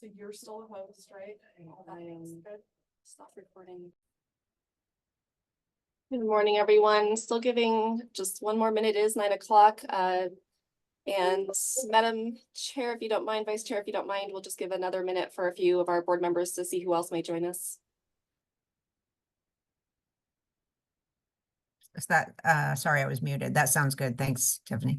So you're still a host, right? Good. Stop recording. Good morning, everyone. Still giving just one more minute. It is 9 o'clock. And Madam Chair, if you don't mind, Vice Chair, if you don't mind, we'll just give another minute for a few of our board members to see who else may join us. Is that, sorry, I was muted. That sounds good. Thanks, Tiffany.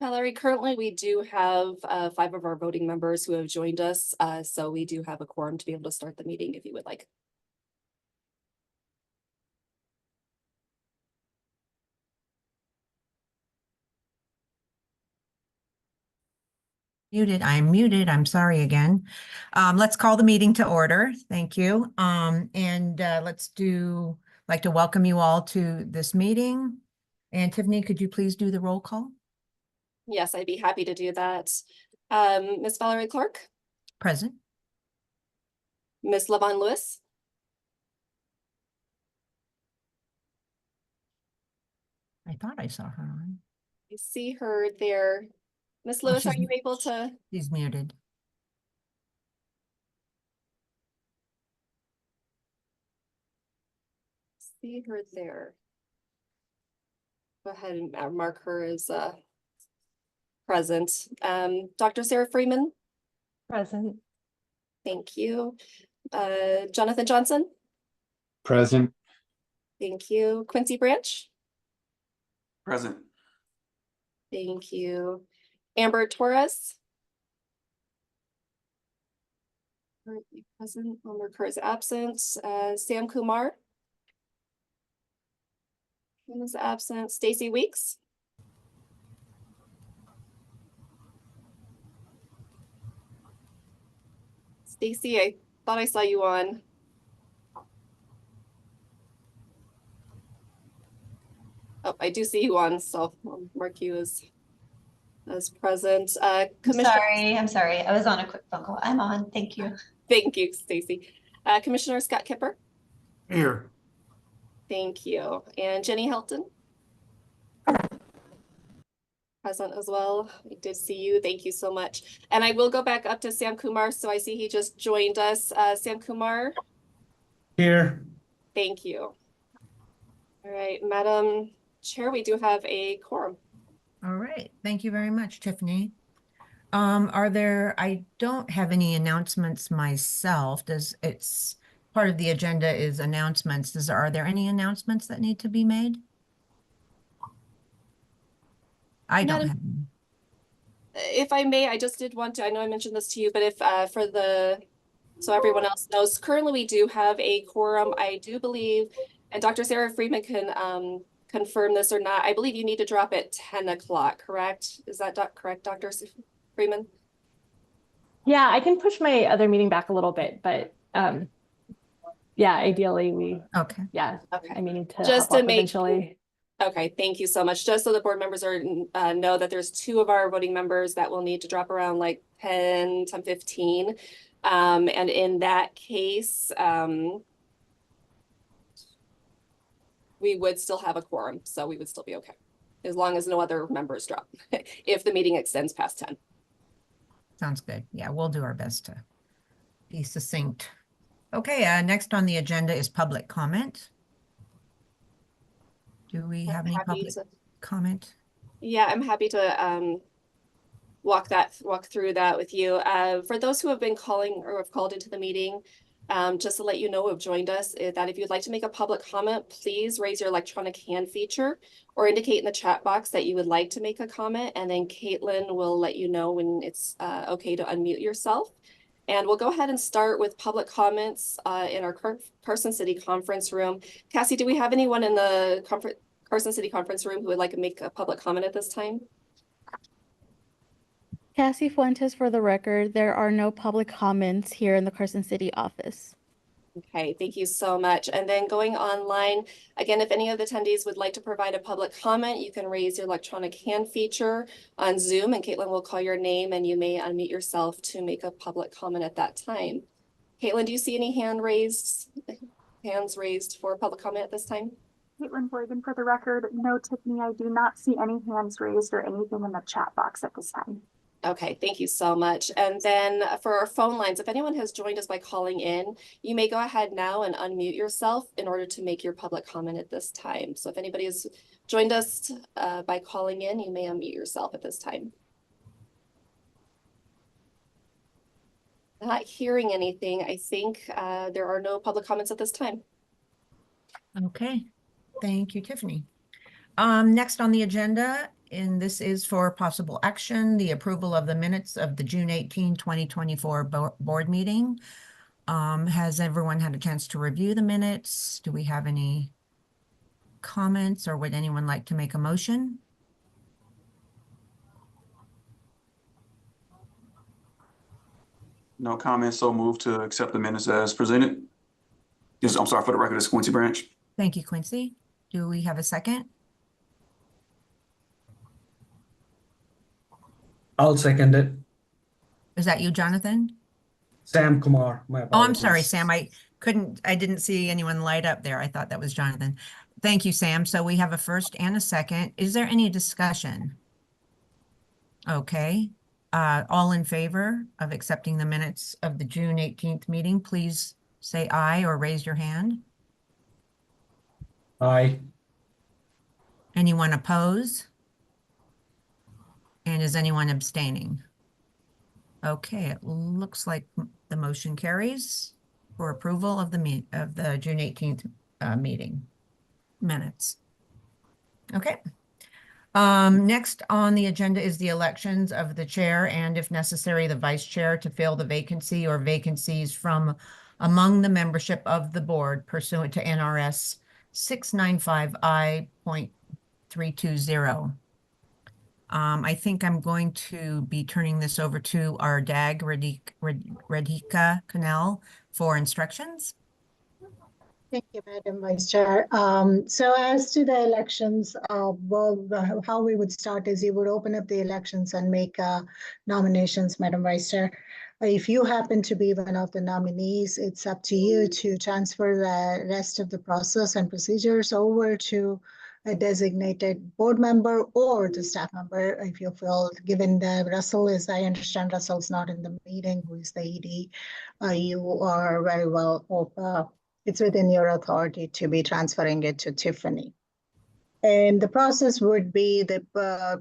Valerie, currently we do have 5 of our voting members who have joined us. So we do have a quorum to be able to start the meeting if you would like. Muted. I'm muted. I'm sorry again. Let's call the meeting to order. Thank you. Let's like to welcome you all to this meeting. And Tiffany, could you please do the roll call? Yes, I'd be happy to do that. Miss Valerie Clark, Present. Miss Levon Lewis, I thought I saw her on. I see her there. Miss Lewis, are you able to? She's muted. See her there. Go ahead and mark her as present. Dr. Sarah Freeman. Present. Thank you. Jonathan Johnson. Present. Thank you. Quincy Branch. Present. Thank you. Amber Torres. Currently present. Amber Kerr is absent. Sam Kumar. Is absent. Stacy Weeks. Stacy, I thought I saw you on. Oh, I do see you on, so I'll mark you as present. Commissioner. I'm sorry. I was on a quick phone call. I'm on. Thank you. Thank you, Stacy. Commissioner Scott Kipper. Here. Thank you. And Jenny Helton. Present as well. I did see you. Thank you so much. And I will go back up to Sam Kumar. So I see he just joined us. Sam Kumar. Here. Thank you. All right, Madam Chair, we do have a quorum. All right. Thank you very much, Tiffany. I don't have any announcements myself. It's part of the agenda is announcements. Are there any announcements that need to be made? I don't have any. If I may, I just did want to, I know I mentioned this to you, but if so everyone else knows, currently we do have a quorum, I do believe, and Dr. Sarah Freeman can confirm this or not. I believe you need to drop at 10 o'clock, correct? Is that correct, Dr. Freeman? Yeah, I can push my other meeting back a little bit, but yeah, ideally Okay. Yeah, okay. I mean to just hop to off make eventually. Okay, thank you so much. Just so the board members know that there's 2 of our voting members that will need to drop around like 10:15. And in that case, we would still have a quorum, so we would still be okay. As long as no other members drop, if the meeting extends past 10. Sounds good. Yeah, we'll do our best to be succinct. Okay, next on the agenda is public comment. Do we have any public comment? Yeah, I'm happy to walk through that with you. For those who have been calling or have called into the meeting, Just to let you know who have joined us, that if you'd like to make a public comment, please raise your electronic hand feature or indicate in the chat box that you would like to make a comment, and then Caitlin will let you know when it's okay to unmute yourself. And we'll go ahead and start with public comments in our Carson City conference room. Cassie, do we have anyone in the Carson City conference room who would like to make a public comment at this time? Cassie Fuentes for the record. There are no public comments here in the Carson City office. Okay, thank you so much. And then going online, again, if any of the attendees would like to provide a public comment, you can raise your electronic hand feature on Zoom, and Caitlin will call your name and you may unmute yourself to make a public comment at that time. Caitlin, do you see any hands raised for public comment at this time? Caitlin Boyden for the record. No, Tiffany, I do not see any hands raised or anything in the chat box at this time. Okay, thank you so much. And then for our phone lines, if anyone has joined us by calling in, you may go ahead now and unmute yourself in order to make your public comment at this time. So if anybody has joined us by calling in, you may unmute yourself at this time. Not hearing anything, I think there are no public comments at this time. Okay, thank you, Tiffany. Next on the agenda, and this is for possible action, the approval of the minutes of the June 18, 2024 board meeting. Has everyone had a chance to review the minutes? Do we have any comments, or would anyone like to make a motion? No comments, so move to accept the minutes as presented. Yes, I'm sorry, for the record, it's Quincy Branch. Thank you, Quincy. Do we have a second? I'll second it. Is that you, Jonathan? Sam Kumar, my Oh, I'm sorry, apologies. Sam. I didn't see anyone light up there. I thought that was Jonathan. Thank you, Sam. So we have a first and a second. Is there any discussion? Okay. All in favor of accepting the minutes of the June 18th meeting, please say aye or raise your hand. Aye. Anyone oppose? And is anyone abstaining? Okay, it looks like the motion carries for approval of the June 18th meeting minutes. Okay. Next on the agenda is the elections of the chair and, if necessary, the vice chair to fill the vacancy or vacancies from among the membership of the board pursuant to NRS 695I.320. I think I'm going to be turning this over to our DAG, Radhika Kanal, for instructions. Thank you, Madam Vice Chair. So as to the elections, how we would start is you would open up the elections and make nominations, Madam Vice Chair. If you happen to be one of the nominees, it's up to you to transfer the rest of the process and procedures over to a designated board member or the staff member, if you feel, given that Russell is, I understand Russell's not in the meeting, who is the ED, you are very well, it's within your authority to be transferring it to Tiffany. And the process would be that the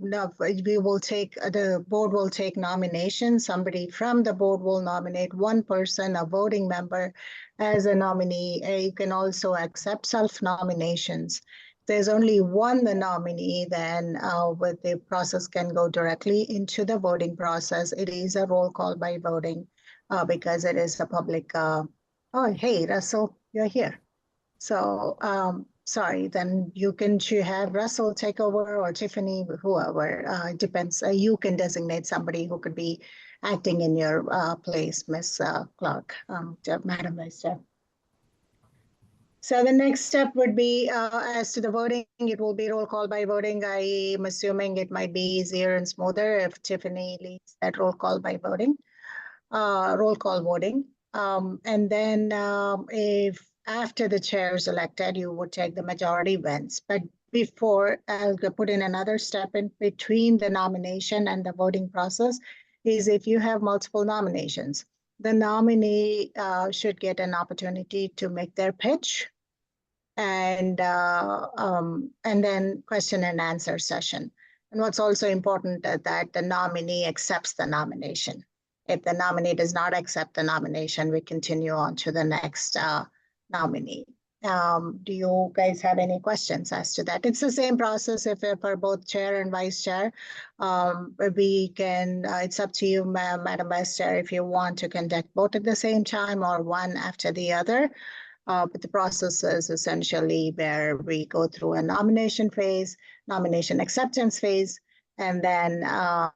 board will take nominations. Somebody from the board will nominate one person, a voting member, as a nominee. You can also accept self-nominations. There's only one nominee, then with the process can go directly into the voting process. It is a roll call by voting because it is a public, oh, hey, Russell, you're here. So, sorry, then you can have Russell take over or Tiffany, whoever, it depends. You can designate somebody who could be acting in your place, Ms. Clark, Madam Vice Chair. So the next step would be, as to the voting, it will be roll call by voting. I am assuming it might be easier and smoother if Tiffany leads that roll call by voting, roll call voting. And then if after the chair is elected, you would take the majority wins. But before, I'll put in another step in between the nomination and the voting process is if you have multiple nominations, the nominee should get an opportunity to make their pitch and then question and answer session. And what's also important is that the nominee accepts the nomination. If the nominee does not accept the nomination, we continue on to the next nominee. Do you guys have any questions as to that? It's the same process if for both chair and vice chair. We can, it's up to you, Madam Vice Chair, if you want to conduct both at the same time or one after the other. But the process is essentially where we go through a nomination phase, nomination acceptance phase, and then a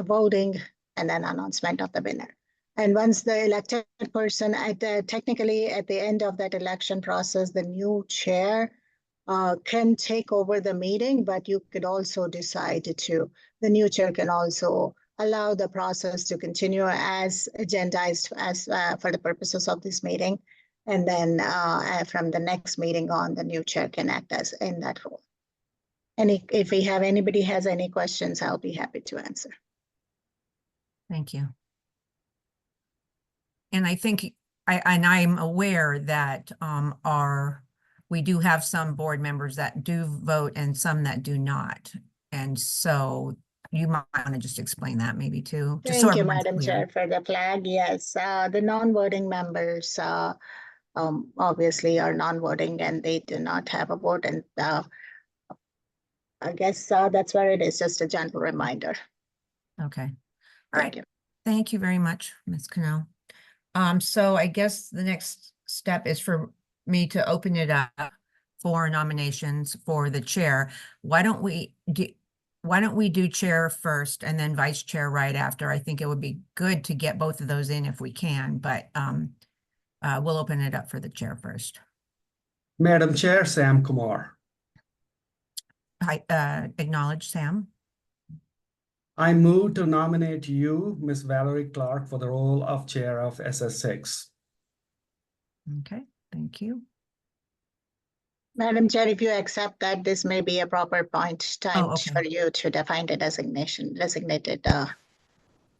voting, and then announcement of the winner. And once the elected person, technically at the end of that election process, the new chair can take over the meeting, but you could also decide to, the new chair can also allow the process to continue as agendized as for the purposes of this meeting. And then from the next meeting on, the new chair can act as in that role. And if we have anybody has any questions, I'll be happy to answer. Thank you. And I think I'm aware that we do have some board members that do vote and some that do not. And so you might want to just explain that maybe too. Just so Thank you, everyone's Madam clear. Chair, for the flag. Yes, the non-voting members obviously are non-voting and they do not have a vote. And I guess that's where it is, just a gentle reminder. Okay. All Thank right. you. Thank you very much, Ms. Cannell. So I guess the next step is for me to open it up for nominations for the chair. Why don't we do chair first and then vice chair right after? I think it would be good to get both of those in if we can, but we'll open it up for the chair first. Madam Chair, Sam Kumar. I acknowledge Sam. I move to nominate you, Ms. Valerie Clark, for the role of Chair of SS6. Okay, thank you. Madam Chair, if you accept that, this may be a proper time okay. for you to define the designated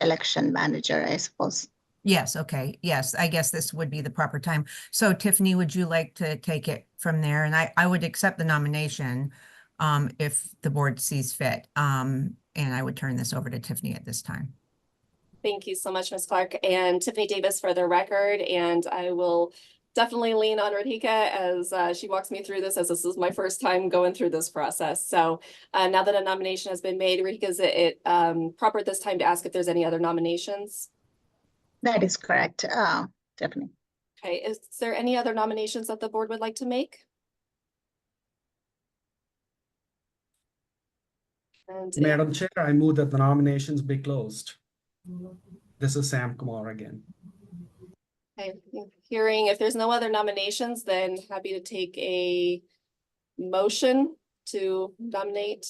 election manager, I suppose. Yes, okay. Yes, I guess this would be the proper time. So Tiffany, would you like to take it from there? And I would accept the nomination if the board sees fit. And I would turn this over to Tiffany at this time. Thank you so much, Ms. Clark, and Tiffany Davis for the record. And I will definitely lean on Radhika as she walks me through this, as this is my first time going through this process. So now that a nomination has been made, Radhika, is it proper at this time to ask if there's any other nominations? That is correct, Tiffany. Okay, is there any other nominations that the board would like to make? And Madam Chair, I move that the nominations be closed. This is Sam Kumar again. okay, hearing if there's no other nominations, then happy to take a motion to nominate.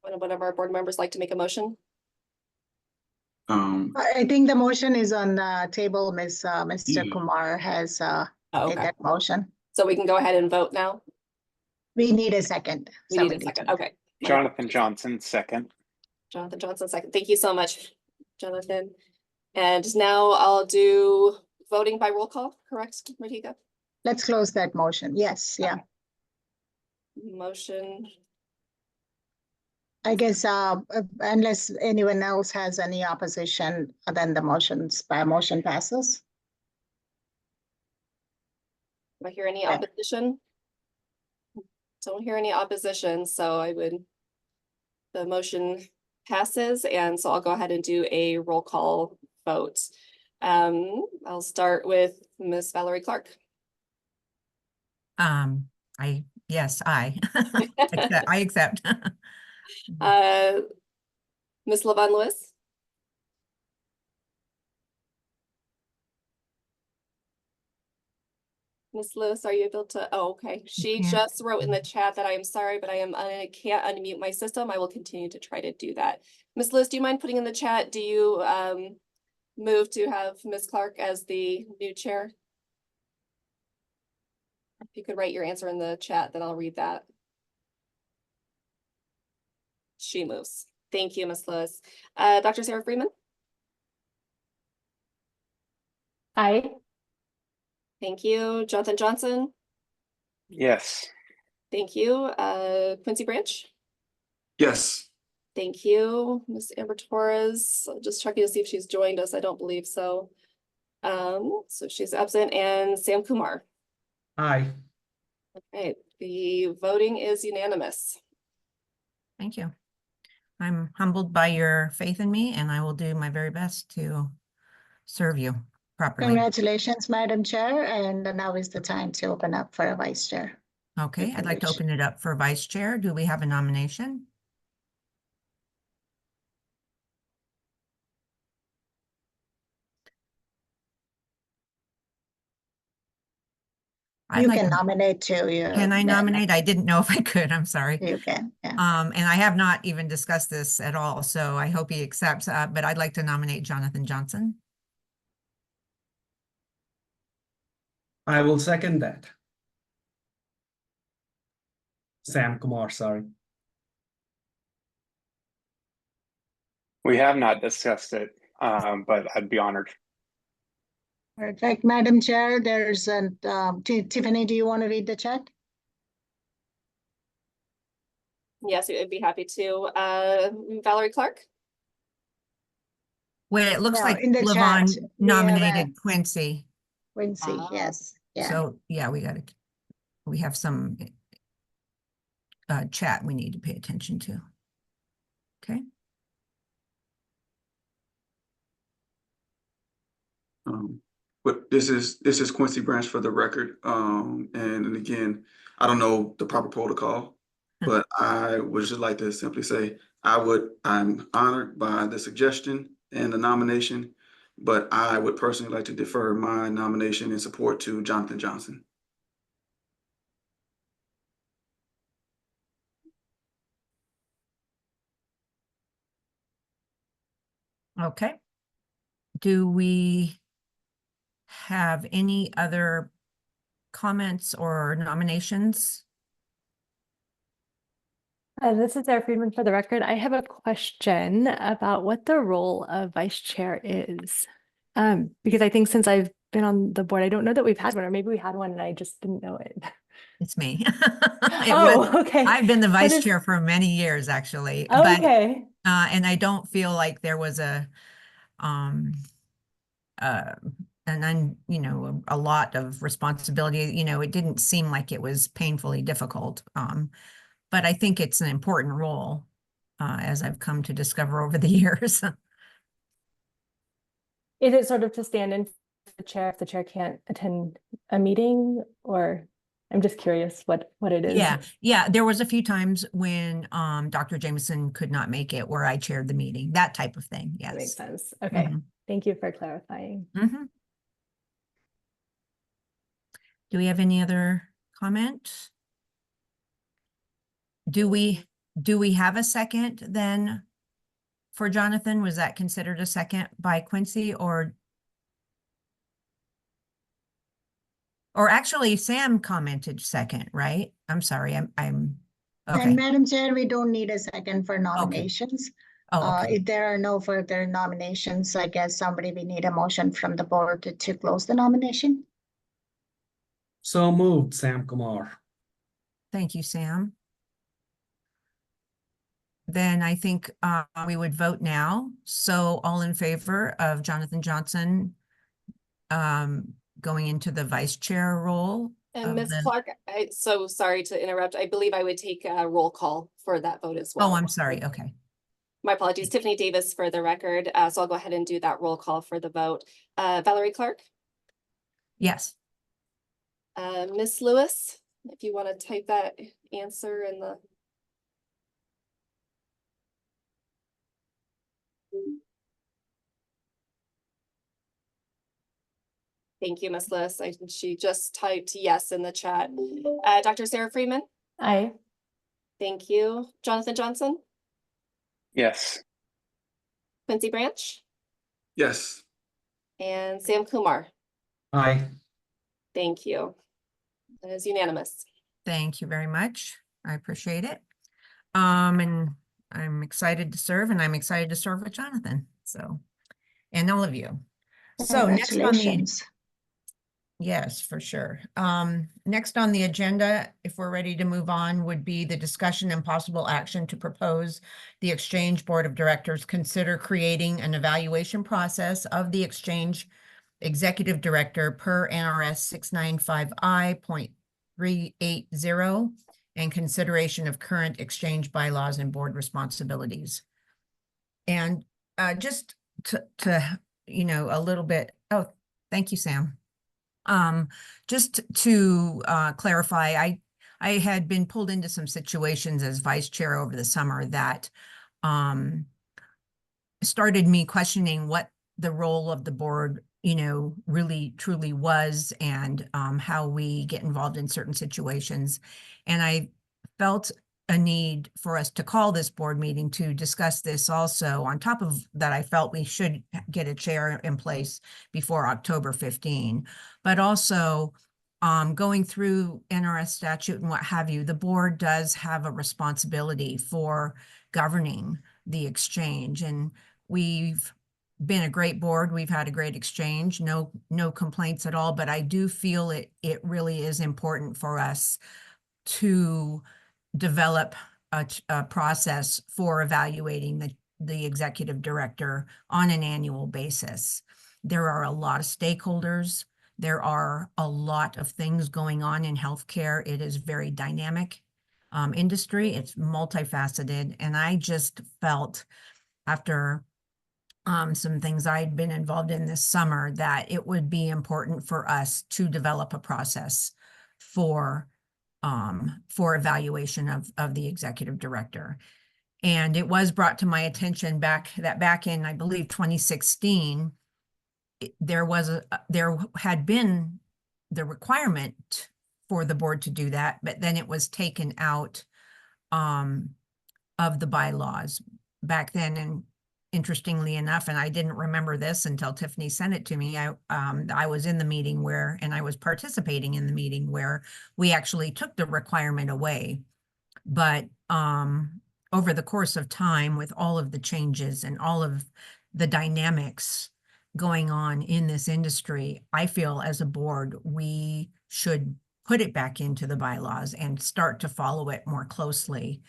Would one of our board members like to make a motion? I think the motion is on the table. Mr. Yeah. Kumar has Oh, made okay, that motion. so we can go ahead and vote now. We need a second. We need a Somebody second, to- okay. Jonathan Johnson, second. Jonathan Johnson, second. Thank you so much, Jonathan. And now I'll do voting by roll call, correct, Radhika? Let's close that motion. Yes, yeah. Motion, I guess unless anyone else has any opposition, then the motion passes. do I hear any Yeah. opposition? Don't hear any opposition, so the motion passes, and so I'll go ahead and do a roll call vote. I'll start with Miss Valerie Clark. Yes, I accept. Miss Lavon Lewis. Miss Lewis, are you able to, oh, okay. She can't. just wrote in the chat that I am sorry, but I can't unmute my system. I will continue to try to do that. Miss Lewis, do you mind putting in the chat? Do you move to have Miss Clark as the new chair? If you could write your answer in the chat, then I'll read that. She moves. Thank you, Miss Lewis. Dr. Sarah Freeman? Aye. Thank you. Jonathan Johnson? Yes. Thank you. Quincy Branch? Yes. Thank you. Ms. Amber Torres, just checking to see if she's joined us. I don't believe so. So she's absent, and Sam Kumar. Aye. Okay, the voting is unanimous. Thank you. I'm humbled by your faith in me, and I will do my very best to serve you properly. Congratulations, Madam Chair, and now is the time to open up for a vice chair. Okay, if I'd you like to wish. open it up for vice chair. Do we have a nomination? I'd You like can to- nominate too. Can I nominate? I didn't know if I could. I'm sorry. You can, yeah. And I have not even discussed this at all, so I hope he accepts, but I'd like to nominate Jonathan Johnson. I will second that. Sam Kumar, sorry. We have not discussed it, but I'd be honored. Perfect, Madam Chair, there's an, Tiffany, do you want to read the chat? Yes, I'd be happy to. Valerie Clark? Wait, it looks No, like in the Levon chat, we have nominated Quincy. Quincy, Ah. yes, yeah. So, yeah, we have some chat we need to pay attention to. Okay. But this is Quincy Branch for the record. And again, I don't know the proper protocol, but I would just like to simply say I'm honored by the suggestion and the nomination, but I would personally like to defer my nomination and support to Jonathan Johnson. Okay. Do we have any other comments or nominations? This is Sarah Friedman for the record. I have a question about what the role of vice chair is. Because I think since I've been on the board, I don't know that we've had one, or maybe we had one and I just didn't know it. It's me. Oh, okay. I've been the What vice is- chair for many years, actually. Okay. And I don't feel like there was a lot of responsibility. It didn't seem like it was painfully difficult. But I think it's an important role, as I've come to discover over the years. Is it sort of to stand in for the chair if the chair can't attend a meeting, or I'm just curious what it is. Yeah. There was a few times when Dr. Jameson could not make it where I chaired the meeting, that type of thing. That makes Yes. sense. Okay. Mhm. Thank you for clarifying. Mhm. Do we have any other comment? Do we have a second then for Jonathan? Was that considered a second by Quincy, or actually Sam commented second, right? I'm sorry, I'm And okay. Madam Chair, we don't need a second for nominations. Oh, okay. If there are no further nominations, I guess we need a motion from the board to close the nomination. So moved, Sam Kumar. Thank you, Sam. Then I think we would vote now. So all in favor of Jonathan Johnson going into the vice chair role? And Ms. Clark, so sorry to interrupt. I believe I would take a roll call for that vote as well. Oh, I'm sorry. Okay. My apologies. Tiffany Davis for the record. So I'll go ahead and do that roll call for the vote. Valerie Clark, Yes. Ms. Lewis, if you want to type that answer in the. Thank you, Ms. Lewis. She just typed yes in the chat. Dr. Sarah Freeman, Aye. thank you. Jonathan Johnson, Yes. Quincy Branch, Yes. and Sam Kumar. Aye. Thank you. That is unanimous. Thank you very much. I appreciate it. And I'm excited to serve, and I'm excited to serve with Jonathan. So, and all of you. So next on the, Congratulations. Yes, for sure. Next on the agenda, if we're ready to move on, would be the discussion and possible action to propose the Exchange Board of Directors consider creating an evaluation process of the Exchange Executive Director per NRS 695I.380 and consideration of current Exchange bylaws and board responsibilities. And just to, a little bit, oh, thank you, Sam. Just to clarify, I had been pulled into some situations as vice chair over the summer that started me questioning what the role of the board, really truly was, and how we get involved in certain situations. And I felt a need for us to call this board meeting to discuss this also. On top of that, I felt we should get a chair in place before October 15. But also, going through NRS statute and what have you, the board does have a responsibility for governing the exchange. And we've been a great board. We've had a great exchange, no complaints at all. But I do feel it really is important for us to develop a process for evaluating the executive director on an annual basis. There are a lot of stakeholders. There are a lot of things going on in healthcare. It is very dynamic industry. It's multifaceted. And I just felt after some things I'd been involved in this summer that it would be important for us to develop a process for evaluation of the executive director. And it was brought to my attention back in, I believe, 2016, there had been the requirement for the board to do that, but then it was taken out of the bylaws back then. And interestingly enough, and I didn't remember this until Tiffany sent it to me, I was in the meeting and I was participating in the meeting where we actually took the requirement away. But over the course of time, with all of the changes and all of the dynamics going on in this industry, I feel as a board, we should put it back into the bylaws and start to follow it more closely,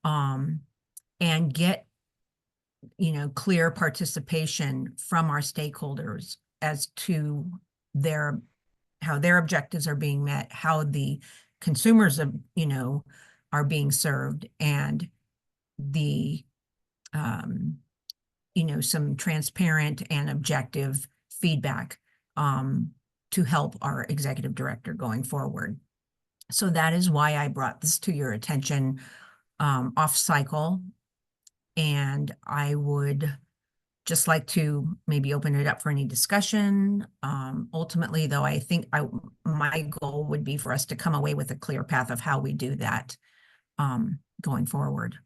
and get clear participation from our stakeholders as to how their objectives are being met, how the consumers are being served, and the some transparent and objective feedback to help our executive director going forward. So that is why I brought this to your attention off cycle. And I would just like to maybe open it up for any discussion. Ultimately, though, I think my goal would be for us to come away with a clear path of how we do that going forward.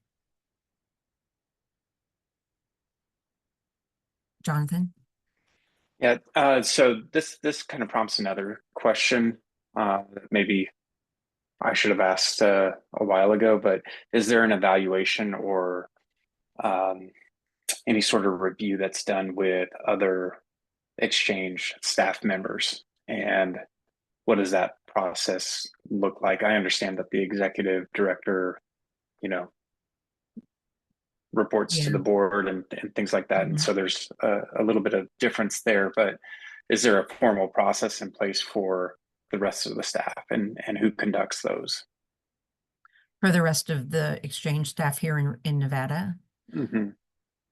Jonathan? Yeah, so this kind of prompts another question that maybe I should have asked a while ago, but is there an evaluation or any sort of review that's done with other exchange staff members? And what does that process look like? I understand that the executive director, reports to the board and things like that. And so there's a little bit of difference there, but is there a formal process in place for the rest of the staff, and who conducts those? For the rest of the exchange staff here in Nevada? Mm-hmm.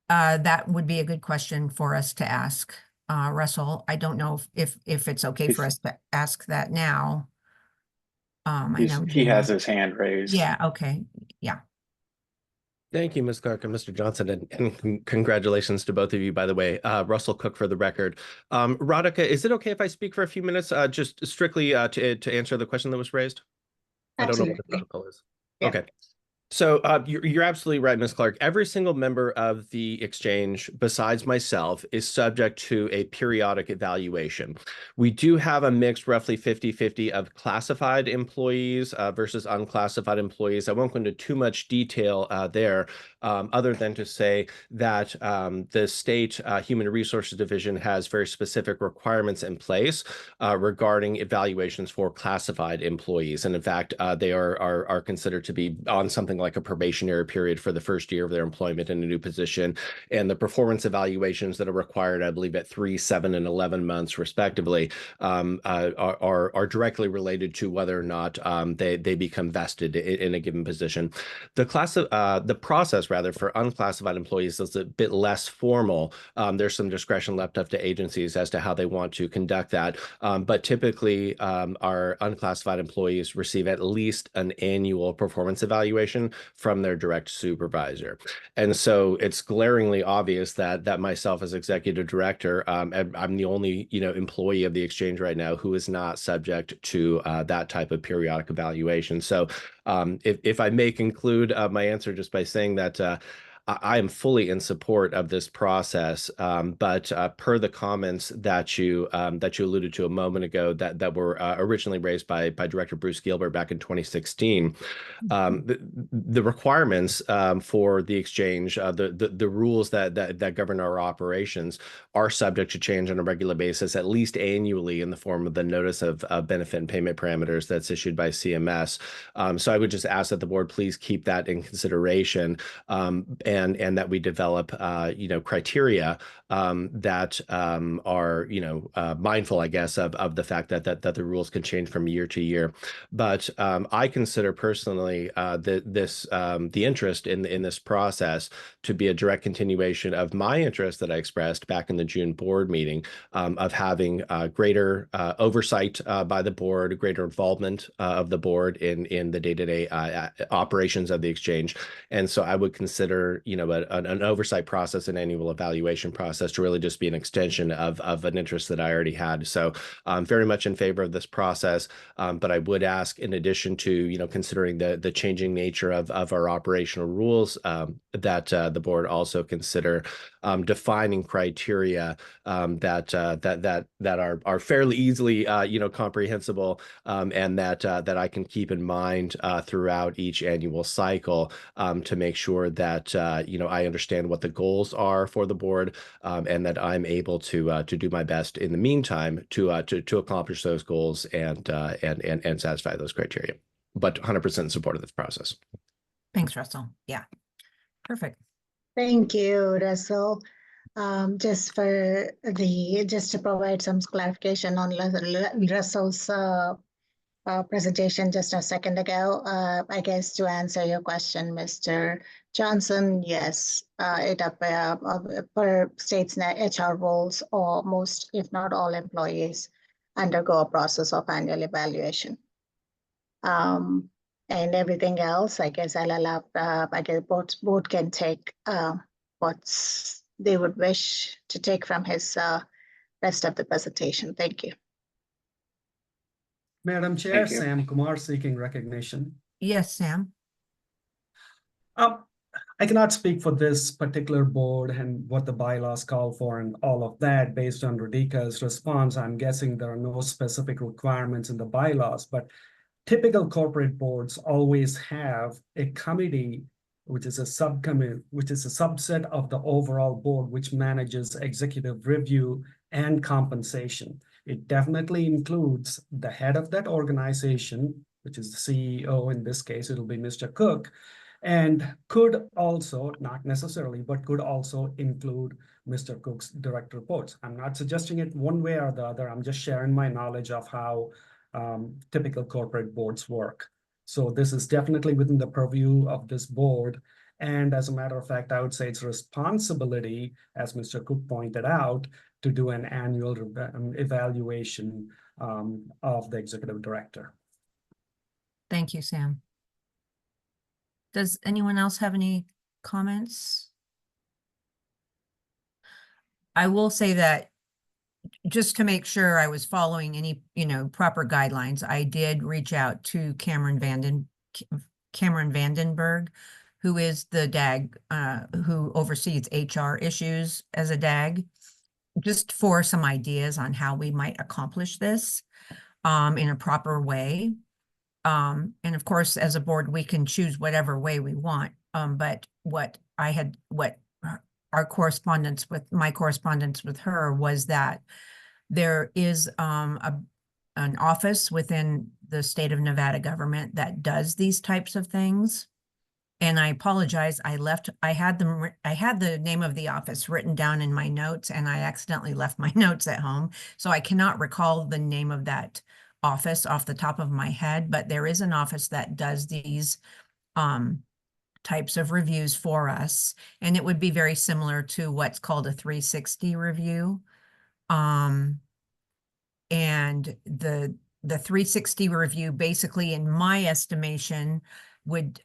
That would be a good question for us to ask Russell. I don't know if it's okay for us to ask that now. I know he has his hand raised. Yeah, okay. Yeah. Thank you, Ms. Clark and Mr. Johnson, and congratulations to both of you, by the way. Russell Cook for the record. Radhika, is it okay if I speak for a few minutes, just strictly to answer the question that was raised? Absolutely. I don't know what the protocol is. Yeah. Okay. So you're absolutely right, Ms. Clark. Every single member of the exchange, besides myself, is subject to a periodic evaluation. We do have a mix, roughly 50-50, of classified employees versus unclassified employees. I won't go into too much detail there, other than to say that the state Human Resources Division has very specific requirements in place regarding evaluations for classified employees. And in fact, they are considered to be on something like a probationary period for the first year of their employment in a new position. And the performance evaluations that are required, I believe, at 3, 7, and 11 months, respectively, are directly related to whether or not they become vested in a given position. The process, rather, for unclassified employees is a bit less formal. There's some discretion left up to agencies as to how they want to conduct that. But typically, our unclassified employees receive at least an annual performance evaluation from their direct supervisor. And so it's glaringly obvious that myself as executive director, I'm the only employee of the exchange right now who is not subject to that type of periodic evaluation. So if I may conclude my answer just by saying that I am fully in support of this process, but per the comments that you alluded to a moment ago that were originally raised by Director Bruce Gilbert back in 2016, the requirements for the exchange, the rules that govern our operations are subject to change on a regular basis, at least annually, in the form of the notice of benefit and payment parameters that's issued by CMS. So I would just ask that the board please keep that in consideration. And that we develop, criteria that are, mindful, I guess, of the fact that the rules can change from year to year. But I consider personally the interest in this process to be a direct continuation of my interest that I expressed back in the June board meeting of having greater oversight by the board, greater involvement of the board in the day-to-day operations of the exchange. And so I would consider, an oversight process, an annual evaluation process, to really just be an extension of an interest that I already had. So I'm very much in favor of this process, but I would ask, in addition to, considering the changing nature of our operational rules, that the board also consider defining criteria that are fairly easily, comprehensible, and that I can keep in mind throughout each annual cycle to make sure that I understand what the goals are for the board, and that I'm able to do my best in the meantime to accomplish those goals and satisfy those criteria. But 100% in support of this process. Thanks, Russell. Yeah, perfect. Thank you, Russell. Just to provide some clarification on Russell's presentation just a second ago. I guess to answer your question, Mr. Johnson, yes, per state's HR rules, or most, if not all, employees undergo a process of annual evaluation. And everything else, I guess I'll allow, I guess board can take what they would wish to take from his rest of the presentation. Thank you. Madam Chair, Thank you. Sam Kumar seeking recognition. Yes, Sam. I cannot speak for this particular board and what the bylaws call for and all of that. Based on Radhika's response, I'm guessing there are no specific requirements in the bylaws, but typical corporate boards always have a committee, which is a subcommittee, which is a subset of the overall board, which manages executive review and compensation. It definitely includes the head of that organization, which is the CEO. In this case, it'll be Mr. Cook, and could also, not necessarily, but could also include Mr. Cook's direct reports. I'm not suggesting it one way or the other. I'm just sharing my knowledge of how typical corporate boards work. So this is definitely within the purview of this board. And as a matter of fact, I would say it's responsibility, as Mr. Cook pointed out, to do an annual evaluation of the executive director. Thank you, Sam. Does anyone else have any comments? I will say that just to make sure I was following any, proper guidelines, I did reach out to Cameron Cameron Vandenberg, who is the DAG, who oversees HR issues as a DAG, just for some ideas on how we might accomplish this in a proper way. And of course, as a board, we can choose whatever way we want. But what my correspondence with her was that there is an office within the state of Nevada government that does these types of things. And I apologize, I had the name of the office written down in my notes and I accidentally left my notes at home. So I cannot recall the name of that office off the top of my head, but there is an office that does these types of reviews for us. And it would be very similar to what's called a 360 review. And the 360 review, basically, in my estimation, would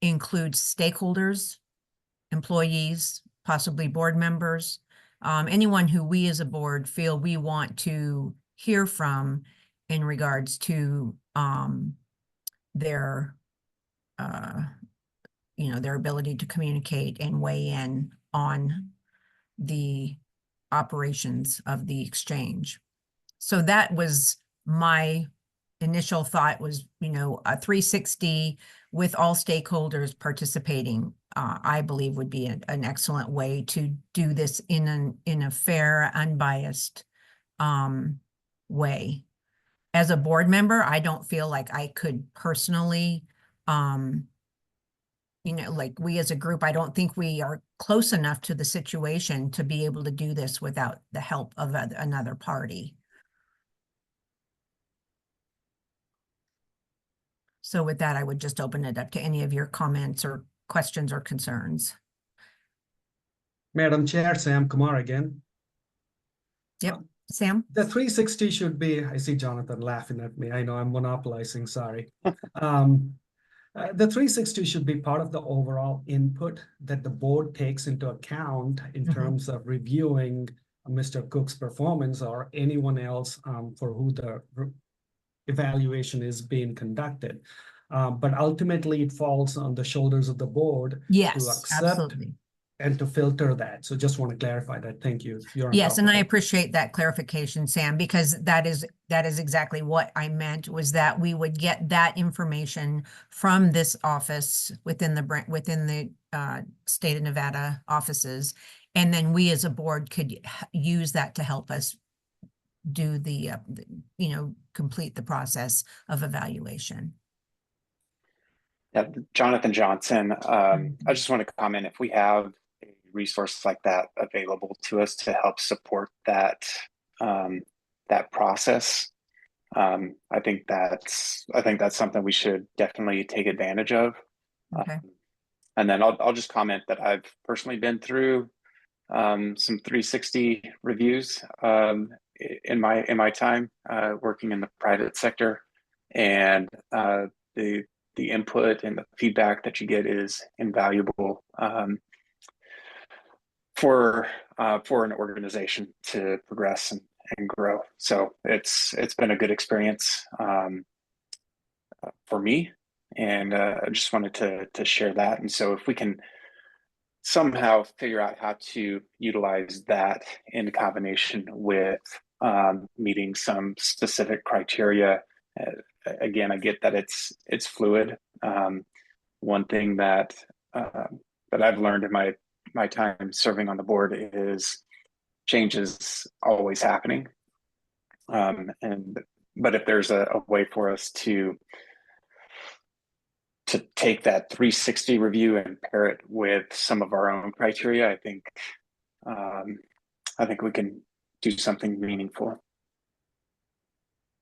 include stakeholders, employees, possibly board members, anyone who we as a board feel we want to hear from in regards to their their ability to communicate and weigh in on the operations of the exchange. So that was my initial thought, was, a 360 with all stakeholders participating, I believe would be an excellent way to do this in a fair, unbiased way. As a board member, I don't feel like I could personally, like we as a group, I don't think we are close enough to the situation to be able to do this without the help of another party. So with that, I would just open it up to any of your comments or questions or concerns. Madam Chair, Sam Kumar again. Yep, Sam? The 360 should be, I see Jonathan laughing at me. I know I'm monopolizing, sorry. The 360 should be part of the overall input that the board takes into account in terms of reviewing Mr. Cook's performance or anyone else for who the evaluation is being conducted. But ultimately, it falls on the shoulders of the board to accept absolutely. and to filter that. So just want to clarify that. Thank you. Yes, and I appreciate that clarification, Sam, because that is exactly what I meant, was that we would get that information from this office within the state of Nevada offices, and then we as a board could use that to help us do the complete the process of evaluation. Yeah, Jonathan Johnson, I just want to comment, if we have a resource like that available to us to help support that that process, I think that's something we should definitely take advantage of. Okay. And then I'll just comment that I've personally been through some 360 reviews in my time working in the private sector, and the input and the feedback that you get is invaluable for an organization to progress and grow. So it's been a good experience for me, and I just wanted to share that. And so if we can somehow figure out how to utilize that in combination with meeting some specific criteria. Again, I get that it's fluid. One thing that I've learned in my time serving on the board is change is always happening. But if there's a way for us to take that 360 review and pair it with some of our own criteria, I think we can do something meaningful.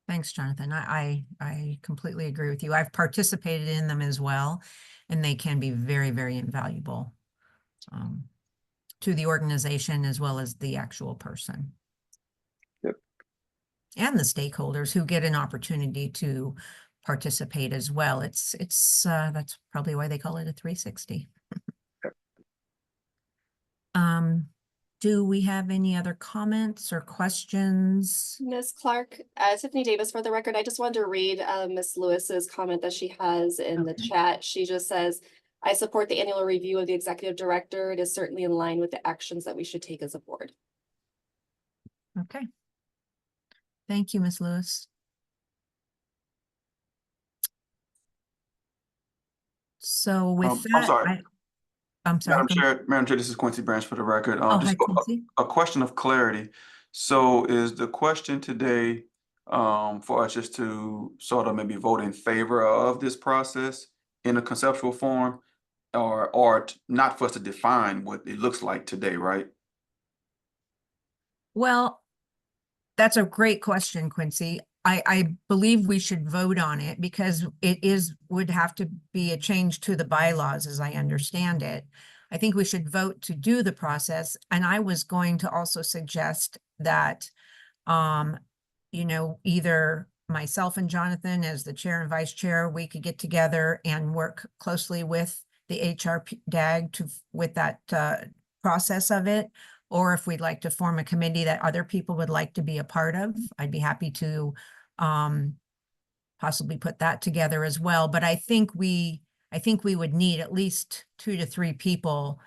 Thanks, Jonathan. I completely agree with you. I've participated in them as well, and they can be very, very invaluable to the organization as well as the actual person. Yep. And the stakeholders who get an opportunity to participate as well. It's that's probably why they call it a 360. Yep. Do we have any other comments or questions? Ms. Clark, Tiffany Davis, for the record, I just wanted to read Ms. Lewis's comment that she has in the Okay. chat. She just says, I support the annual review of the executive director. It is certainly in line with the actions that we should take as a board. Okay. Thank you, Ms. Lewis. So with I'm that, sorry. I'm sorry. Madam Chair, this is Quincy Branch for the record. Oh, Just hi, Quincy. a question of clarity. So is the question today for us just to sort of maybe vote in favor of this process in a conceptual form, or not for us to define what it looks like today, right? Well, that's a great question, Quincy. I believe we should vote on it because would have to be a change to the bylaws as I understand it. I think we should vote to do the process. And I was going to also suggest that, either myself and Jonathan as the chair and vice chair, we could get together and work closely with the HR DAG with that process of it. Or if we'd like to form a committee that other people would like to be a part of, I'd be happy to possibly put that together as well. But I think we would need at least 2 to 3 people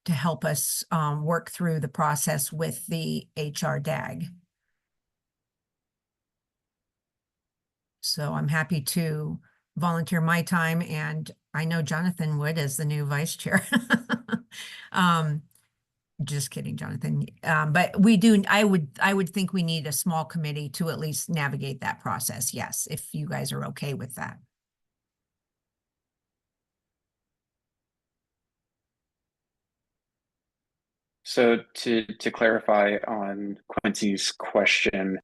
to help us work through the process with the HR DAG. So I'm happy to volunteer my time, and I know Jonathan would as the new vice chair. Just kidding, Jonathan. But I would think we need a small committee to at least navigate that process. Yes, if you guys are okay with that. So to clarify on Quincy's question,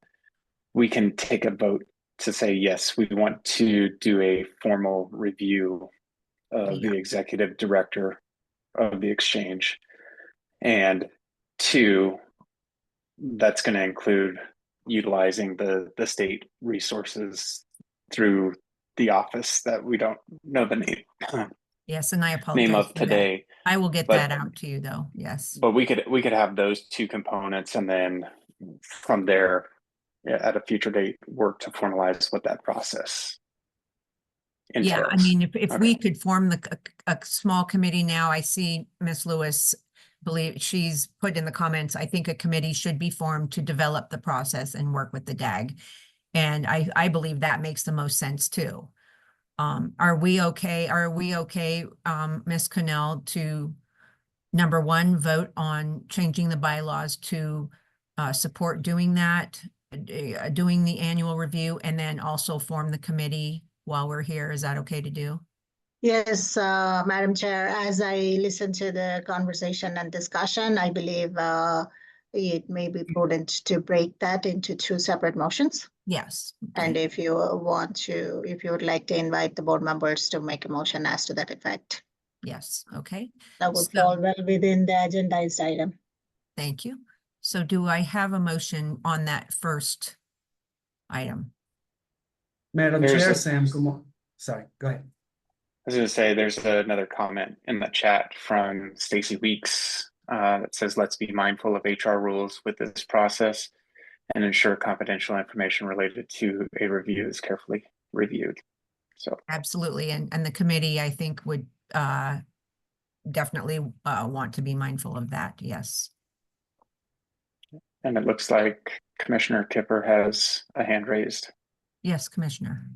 we can take a vote to say, yes, we want to do a formal review of the executive director of the exchange. And 2, that's going to include utilizing the state resources through the office that we don't know the name. Yes, and I apologize Name of for that. today. I will get that out to you though. Yes. But we could have those 2 components, and then from there, at a future date, work to formalize what that process entails. Yeah, I mean, if we could form a small committee now, I see Ms. Lewis believe she's put in the comments, I think a committee should be formed to develop the process and work with the DAG. And I believe that makes the most sense too. Are we okay, Ms. Connell, to number 1, vote on changing the bylaws to support doing that, doing the annual review, and then also form the committee while we're here? Is that okay to do? Yes, Madam Chair, as I listen to the conversation and discussion, I believe it may be prudent to break that into 2 separate motions. Yes. And if you would like to invite the board members to make a motion as to that effect. Yes, okay. That would fall well within the agendized item. Thank you. So do I have a motion on that first item? Madam There's Chair, a- Sam Kumar. Sorry, go ahead. I was going to say, there's another comment in the chat from Stacy Weeks that says, let's be mindful of HR rules with this process and ensure confidential information related to a review is carefully reviewed. So Absolutely. And the committee, I think, would definitely want to be mindful of that. Yes. and it looks like Commissioner Kipper has a hand raised. Yes, Commissioner.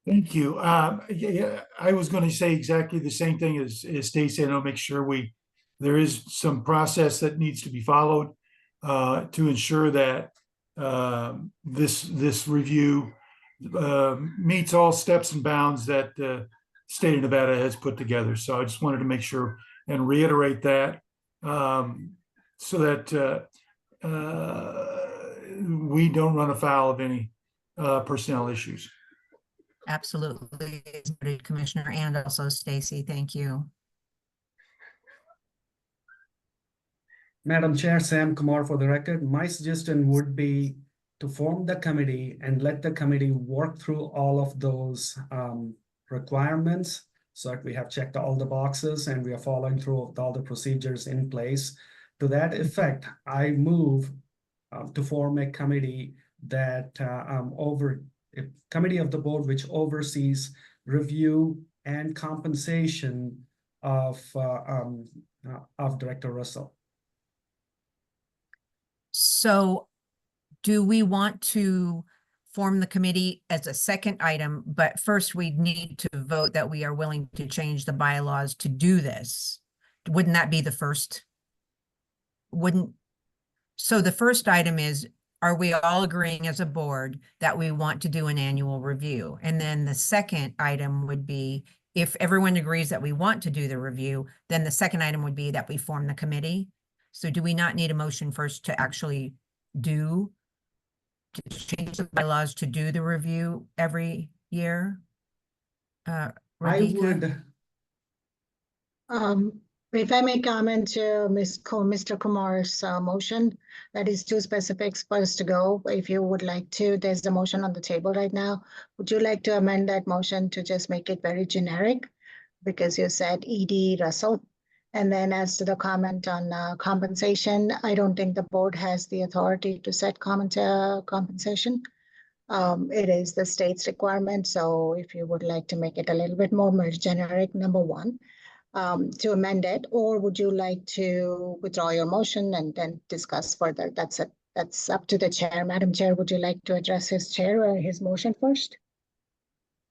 Thank you. Yeah, I was going to say exactly the same thing as Stacey. I'll make sure there is some process that needs to be followed to ensure that this review meets all steps and bounds that the state of Nevada has put together. So I just wanted to make sure and reiterate that so that we don't run afoul of any personnel issues. Absolutely, Commissioner, and also Stacy. Thank you. Madam Chair, Sam Kumar for the record. My suggestion would be to form the committee and let the committee work through all of those requirements. So that we have checked all the boxes and we are following through with all the procedures in place. to that effect, I move to form a committee that a committee of the board which oversees review and compensation of Director Russell. So do we want to form the committee as a second item, but first we need to vote that we are willing to change the bylaws to do this? Wouldn't that be the first? So the first item is, are we all agreeing as a board that we want to do an annual review? And then the second item would be, if everyone agrees that we want to do the review, then the second item would be that we form the committee. So do we not need a motion first to actually to change the bylaws to do the review every year? I Radhika? would, If I may comment to Mr. Kumar's motion, that is too specific for us to go. If you would like to, there's a motion on the table right now. Would you like to amend that motion to just make it very generic? Because you said E.D. Russell. And then as to the comment on compensation, I don't think the board has the authority to set compensation. It is the state's requirement. So if you would like to make it a little bit more generic, number one, to amend it, or would you like to withdraw your motion and then discuss further? That's it. That's up to the chair. Madam Chair, would you like to address his chair or his motion first?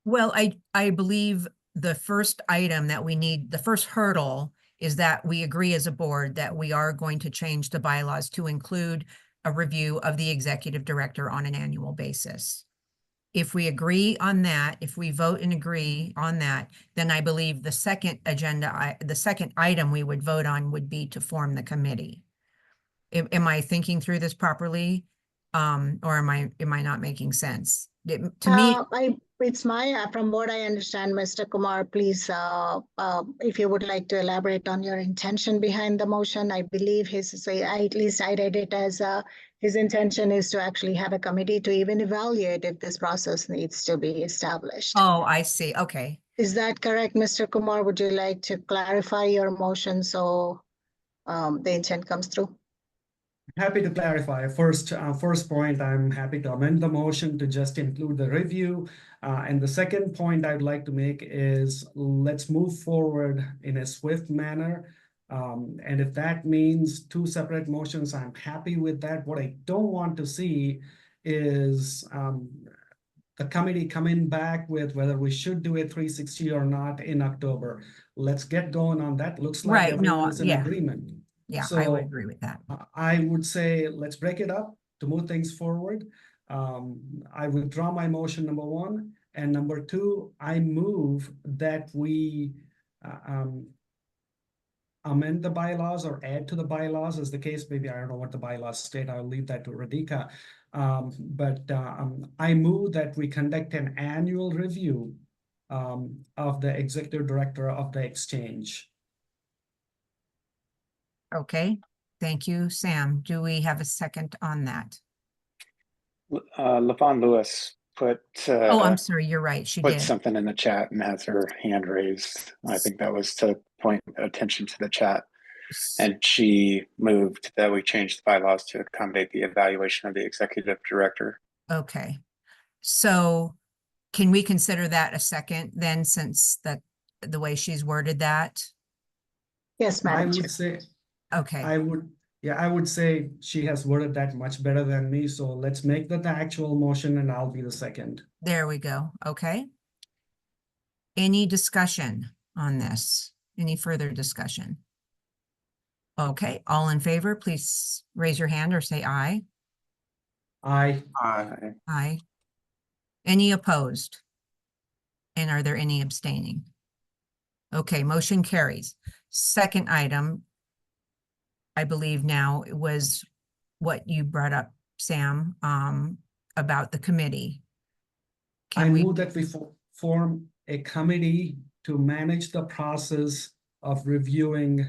Well, I believe the first item that we need, the first hurdle is that we agree as a board that we are going to change the bylaws to include a review of the executive director on an annual basis. If we agree on that, if we vote and agree on that, then I believe the second the second item we would vote on would be to form the committee. Am I thinking through this properly? Or am I not making sense? To me, It's from what I understand, Mr. Kumar, please, if you would like to elaborate on your intention behind the motion. I believe at least I read it as his intention is to actually have a committee to even evaluate if this process needs to be established. oh, I see. Okay. Is that correct, Mr. Kumar? Would you like to clarify your motion so the intent comes through? happy to clarify. First point, I'm happy to amend the motion to just include the review. And the second point I'd like to make is let's move forward in a swift manner. And if that means two separate motions, I'm happy with that. What I don't want to see is the committee coming back with whether we should do a 360 or not in October. Let's get going on that. Looks like Right, no, everyone is in yeah. agreement. Yeah, I So, would agree with that. I would say let's break it up to move things forward. I withdraw my motion, number one. And number two, I move that we amend the bylaws or add to the bylaws as the case. Maybe I don't know what the bylaws state. I'll leave that to Radhika. I move that we conduct an annual review of the executive director of the exchange. Okay, thank you, Sam. Do we have a second on that? LaVon Lewis put Oh, I'm sorry, you're right, she put did. something in the chat and has her hand raised. I think that was to point attention to the chat. And she moved that we change the bylaws to accommodate the evaluation of the executive director. Okay, so can we consider that a second then, since that the way she's worded that? Yes, I Madam Chair. would say, Okay, I would say she has worded that much better than me. So let's make that the actual motion and I'll be the second. there we go. Okay. Any discussion on this? Any further discussion? Okay, all in favor, please raise your hand or say aye. Aye. Aye. Any opposed? And are there any abstaining? Okay, motion carries. Second item, I believe now it was what you brought up, Sam, about the committee. I move that we form a committee to manage the process of reviewing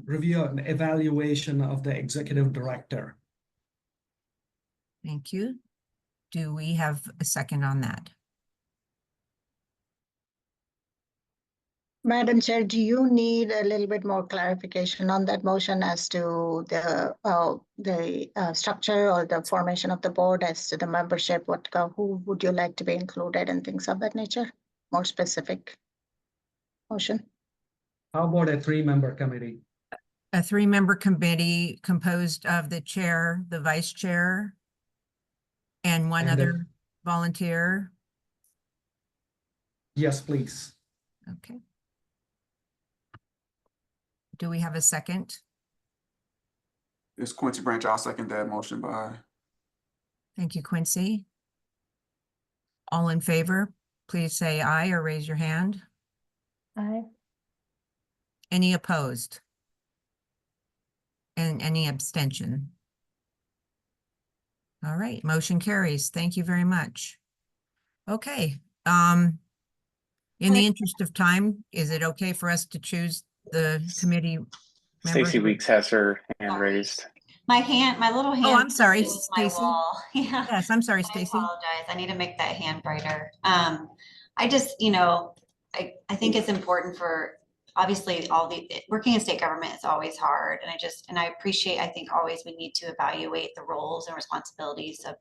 review and evaluation of the executive director. Thank you. Do we have a second on that? Madam Chair, do you need a little bit more clarification on that motion as to the structure or the formation of the board, as to the membership, who would you like to be included and things of that nature? More specific motion? How about a 3-member committee? A 3-member committee composed of the chair, the vice chair, and one And other volunteer. Yes, please. Okay. Do we have a second? It's Quincy Branch. I'll second that motion by. Thank you, Quincy. All in favor, please say aye or raise your hand. Aye. Any opposed? And any abstention? All right, motion carries. Thank you very much. Okay, in the interest of time, is it okay for us to choose the committee members? Stacy Weeks has her hand raised. My little hand. Oh, I'm sorry, was my Stacy. wall. Yeah. Yes, I'm sorry, I Stacy. apologize. I need to make that hand brighter. I just, I think it's important for, obviously, working in state government is always hard. And I appreciate, I think always we need to evaluate the roles and responsibilities of,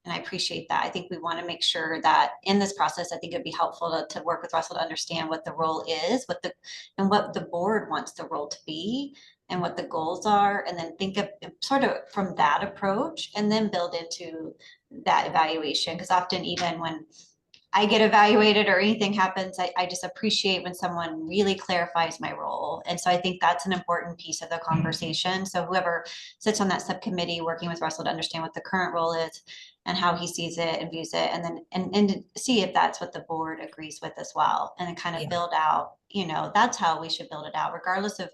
and I appreciate that. I think we want to make sure that in this process, I think it'd be helpful to work with Russell to understand what the role is, and what the board wants the role to be, and what the goals are, and then think of sort of from that approach, and then build into that evaluation. Because often, even when I get evaluated or anything happens, I just appreciate when someone really clarifies my role. And so I think that's an important piece of the conversation. So whoever sits on that subcommittee working with Russell to understand what the current role is and how he sees it and views it, and then and see if that's what the board agrees with as well, and then kind of build out, that's how we should build it out, regardless of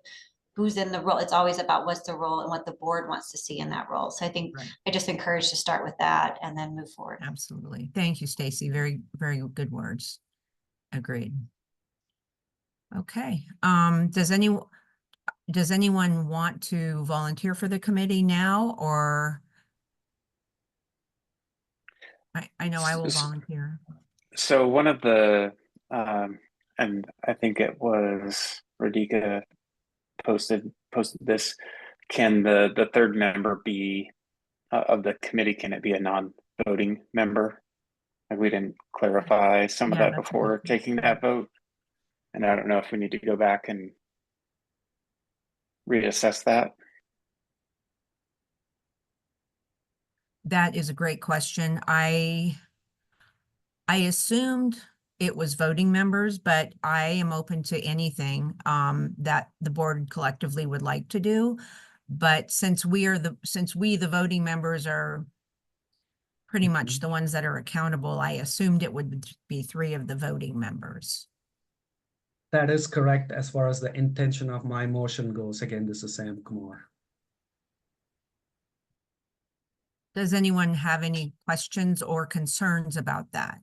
who's in the role. It's always about what's the role and what the board wants to see in that role. So I think I just encourage to start with that and then move forward. Absolutely. Thank you, Stacy. Very, very good words. Agreed. Okay. Does anyone want to volunteer for the committee now, or I know I will volunteer. So one of the, and I think it was Radhika posted this, can the third member be of the committee, can it be a non-voting member? Like, we didn't clarify some of that before taking that vote, and I don't know if we need to go back and reassess that. That is a great question. I assumed it was voting members, but I am open to anything that the board collectively would like to do. But since we, the voting members, are pretty much the ones that are accountable, I assumed it would be 3 of the voting members. That is correct as far as the intention of my motion goes. Again, this is Sam Kumar. Does anyone have any questions or concerns about that?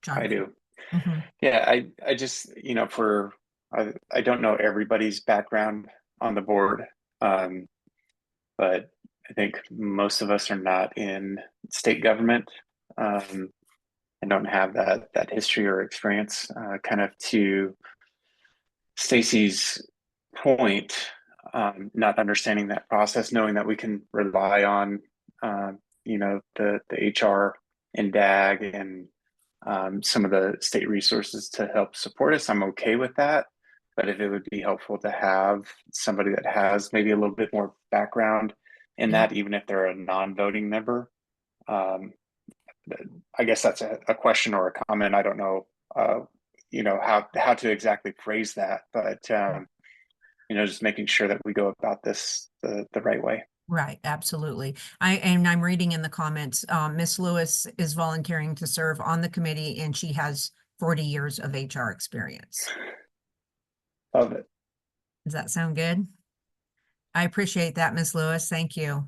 I do. Mm-hmm. Yeah, I just, I don't know everybody's background on the board, but I think most of us are not in state government, and don't have that history or experience. Kind of to Stacy's point, not understanding that process, knowing that we can rely on, the HR and DAG and some of the state resources to help support us. I'm okay with that. But if it would be helpful to have somebody that has maybe a little bit more background in that, even if they're a non-voting member, I guess that's a question or a comment. I don't know, how to exactly phrase that, but just making sure that we go about this the right way. Right, absolutely. I'm reading in the comments, Miss Lewis is volunteering to serve on the committee, and she has 40 years of HR experience. Love it. Does that sound good? I appreciate that, Miss Lewis. Thank you.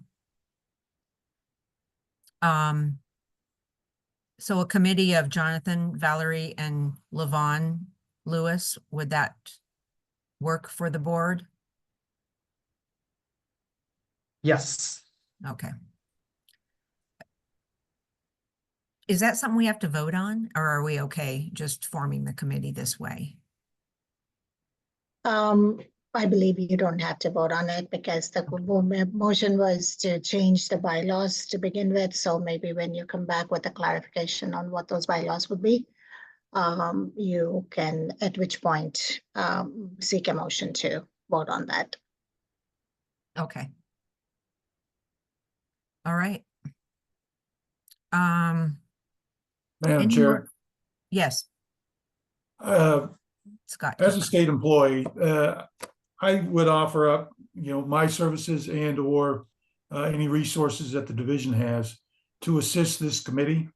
So a committee of Jonathan, Valerie, and Levon Lewis, would that work for the board? Yes. Okay. is that something we have to vote on, or are we okay just forming the committee this way? I believe you don't have to vote on it because the motion was to change the bylaws to begin with. So maybe when you come back with a clarification on what those bylaws would be, you can, at which point, seek a motion to vote on that. Okay. All right. Madam Any Chair, more? Yes, Scott. as a state employee, I would offer up, my services and or any resources that the division has to assist this committee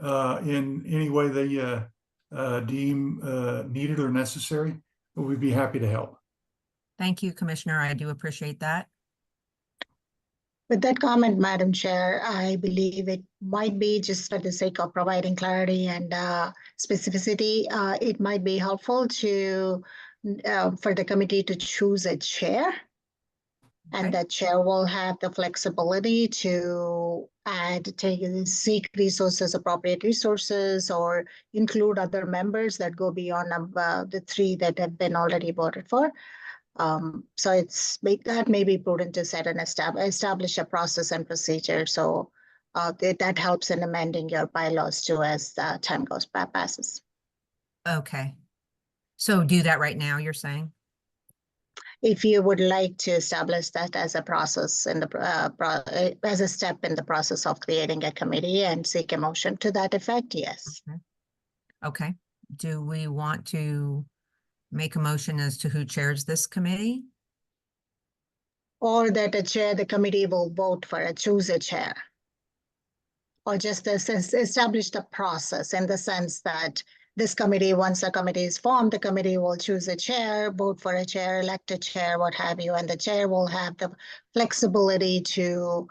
in any way they deem needed or necessary. We'd be happy to help. Thank you, Commissioner. I do appreciate that. With that comment, Madam Chair, I believe it might be, just for the sake of providing clarity and specificity, it might be helpful to for the committee to choose a chair. And Okay. that chair will have the flexibility to seek resources, appropriate resources, or include other members that go beyond the 3 that have been already voted for. So that may be prudent to set and establish a process and procedure. So that helps in amending your bylaws too as time passes. Okay. So do that right now, you're saying? If you would like to establish that as a process in as a step in the process of creating a committee and seek a motion to that effect, yes. Okay. Do we want to make a motion as to who chairs this committee? Or that the committee will vote for choose a chair. Or just establish the process in the sense that this committee, once the committee is formed, the committee will choose a chair, vote for a chair, elect a chair, what have you, and the chair will have the flexibility to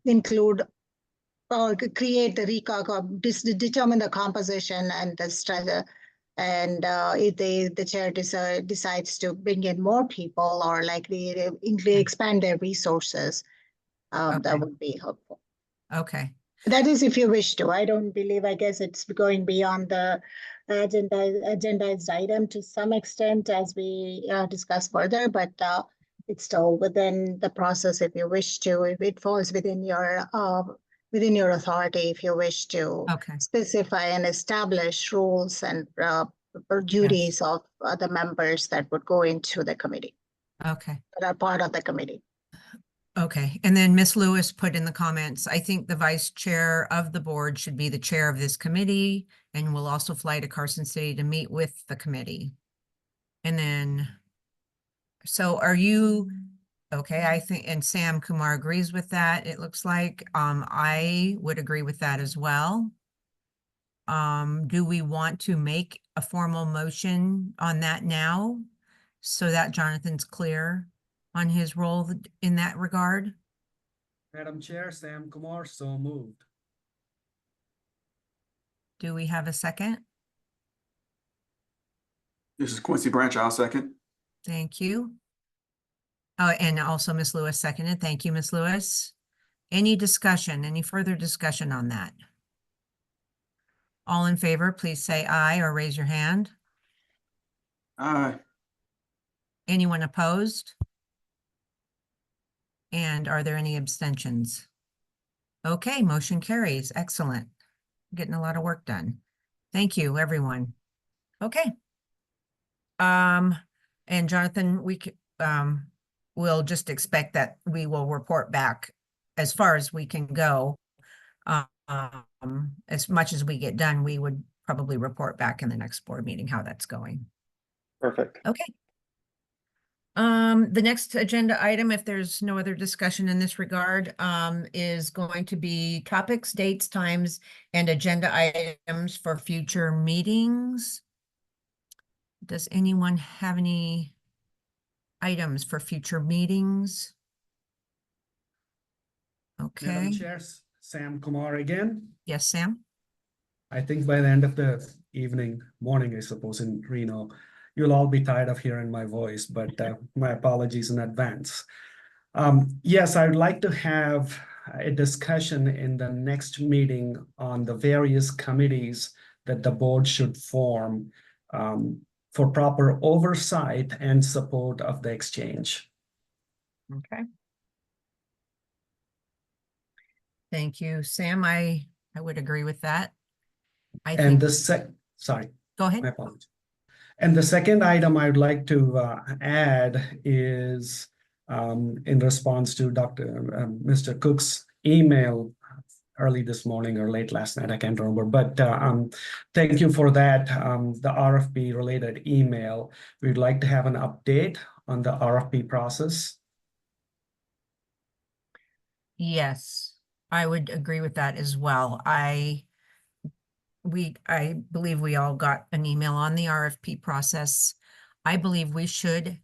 include or create the determine the composition and the structure. And if the chair decides to bring in more people or likely expand their resources, that would be helpful. Okay. That is if you wish to. I don't believe, I guess it's going beyond the agendized item to some extent as we discuss further, but it's still within the process if you wish to, if it falls within your authority, if you wish to specify and establish rules and duties of the members that would go into the committee. Okay. That are part of the committee. Okay, and then Ms. Lewis put in the comments, I think the vice chair of the board should be the chair of this committee and will also fly to Carson City to meet with the committee. And then, so are you, okay, I think, and Sam Kumar agrees with that, it looks like. I would agree with that as well. Do we want to make a formal motion on that now so that Jonathan's clear on his role in that regard? Madam Chair, Sam Kumar, so moved. Do we have a second? This is Quincy Branch. I'll second. Thank you. Oh, and also Ms. Lewis seconded. Thank you, Ms. Lewis. Any discussion, any further discussion on that? All in favor, please say aye or raise your hand. Aye. Anyone opposed? And are there any abstentions? Okay, motion carries. Excellent. Getting a lot of work done. Thank you, everyone. Okay. And Jonathan, we'll just expect that we will report back as far as we can go. As much as we get done, we would probably report back in the next board meeting how that's going. Perfect. Okay. The next agenda item, if there's no other discussion in this regard, is going to be topics, dates, times, and agenda items for future meetings. Does anyone have any items for future meetings? Okay. Madam Chair, Sam Kumar again. Yes, Sam? I think by the end of the morning, I suppose, in Reno, you'll all be tired of hearing my voice, but my apologies in advance. Yes, I would like to have a discussion in the next meeting on the various committees that the board should form for proper oversight and support of the exchange. Okay. Thank you, Sam. I would agree with that. I And think, sorry, go ahead. my apologies. And the second item I would like to add is in response to Mr. Cook's email early this morning or late last night, I can't remember, but thank you for that, the RFP related email. We'd like to have an update on the RFP process. Yes, I would agree with that as well. I believe we all got an email on the RFP process. I believe we should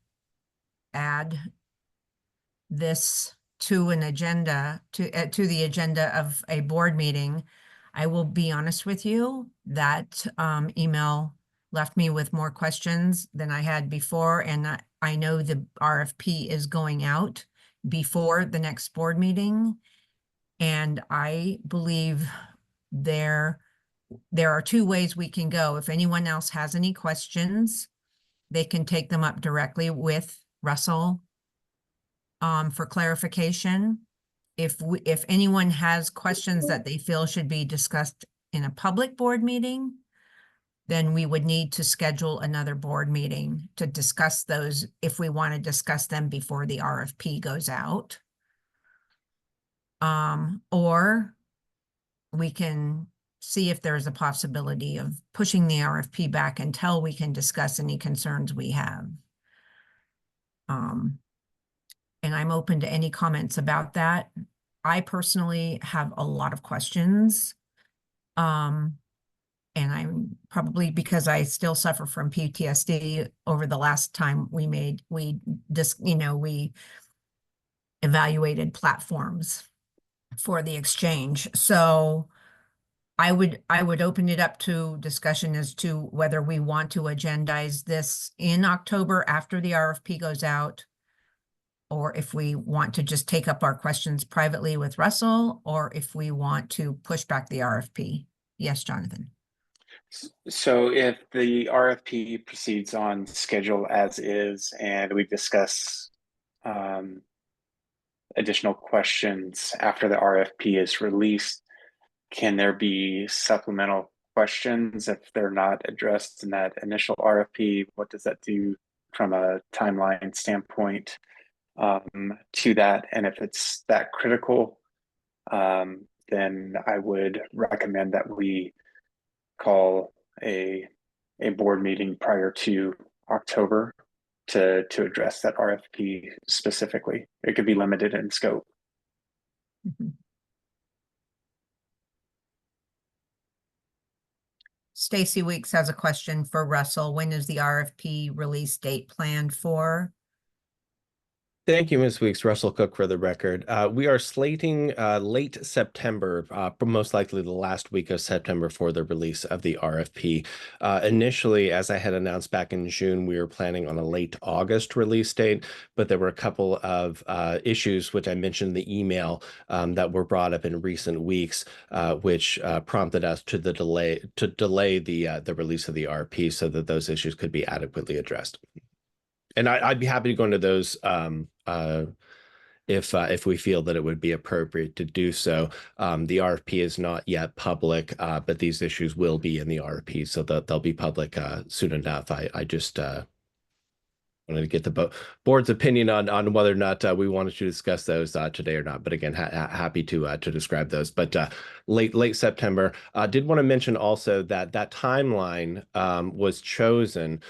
add this to an agenda, to the agenda of a board meeting. I will be honest with you, that email left me with more questions than I had before, and I know the RFP is going out before the next board meeting, and I believe there are two ways we can go. If anyone else has any questions, they can take them up directly with Russell for clarification. If anyone has questions that they feel should be discussed in a public board meeting, then we would need to schedule another board meeting to discuss those if we want to discuss them before the RFP goes out. Or we can see if there's a possibility of pushing the RFP back until we can discuss any concerns we have. And I'm open to any comments about that. I personally have a lot of questions. And I'm probably, because I still suffer from PTSD over the last time we evaluated platforms for the exchange. So I would open it up to discussion as to whether we want to agendize this in October after the RFP goes out, or if we want to just take up our questions privately with Russell, or if we want to push back the RFP. Yes, Jonathan. So if the RFP proceeds on schedule as is, and we discuss additional questions after the RFP is released, can there be supplemental questions if they're not addressed in that initial RFP? What does that do from a timeline standpoint to that? And if it's that critical, then I would recommend that we call a board meeting prior to October to address that RFP specifically. It could be limited in scope. Mm-hmm. Stacy Weeks has a question for Russell. When is the RFP release date planned for? Thank you, Ms. Weeks. Russell Cook for the record. We are slating late September, most likely the last week of September, for the release of the RFP. Initially, as I had announced back in June, we were planning on a late August release date, but there were a couple of issues, which I mentioned in the email, that were brought up in recent weeks, which prompted us to delay the release of the RFP so that those issues could be adequately addressed. And I'd be happy to go into those if we feel that it would be appropriate to do so. The RFP is not yet public, but these issues will be in the RFP, so that they'll be public soon enough. I just wanted to get the board's opinion on whether or not we wanted to discuss those today or not. But again, happy to describe those. But late September. Did want to mention also that timeline was chosen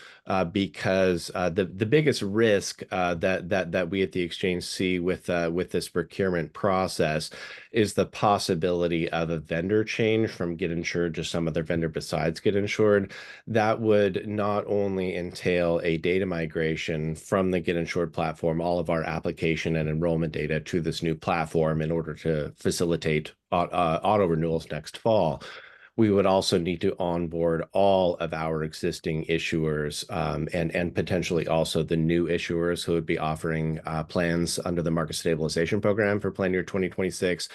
because the biggest risk that we at the exchange see with this procurement process is the possibility of a vendor change from Get Insured to some other vendor besides Get Insured. That would not only entail a data migration from the Get Insured platform, all of our application and enrollment data, to this new platform in order to facilitate auto renewals next fall. We would also need to onboard all of our existing issuers and potentially also the new issuers who would be offering plans under the market stabilization program for plan year 2026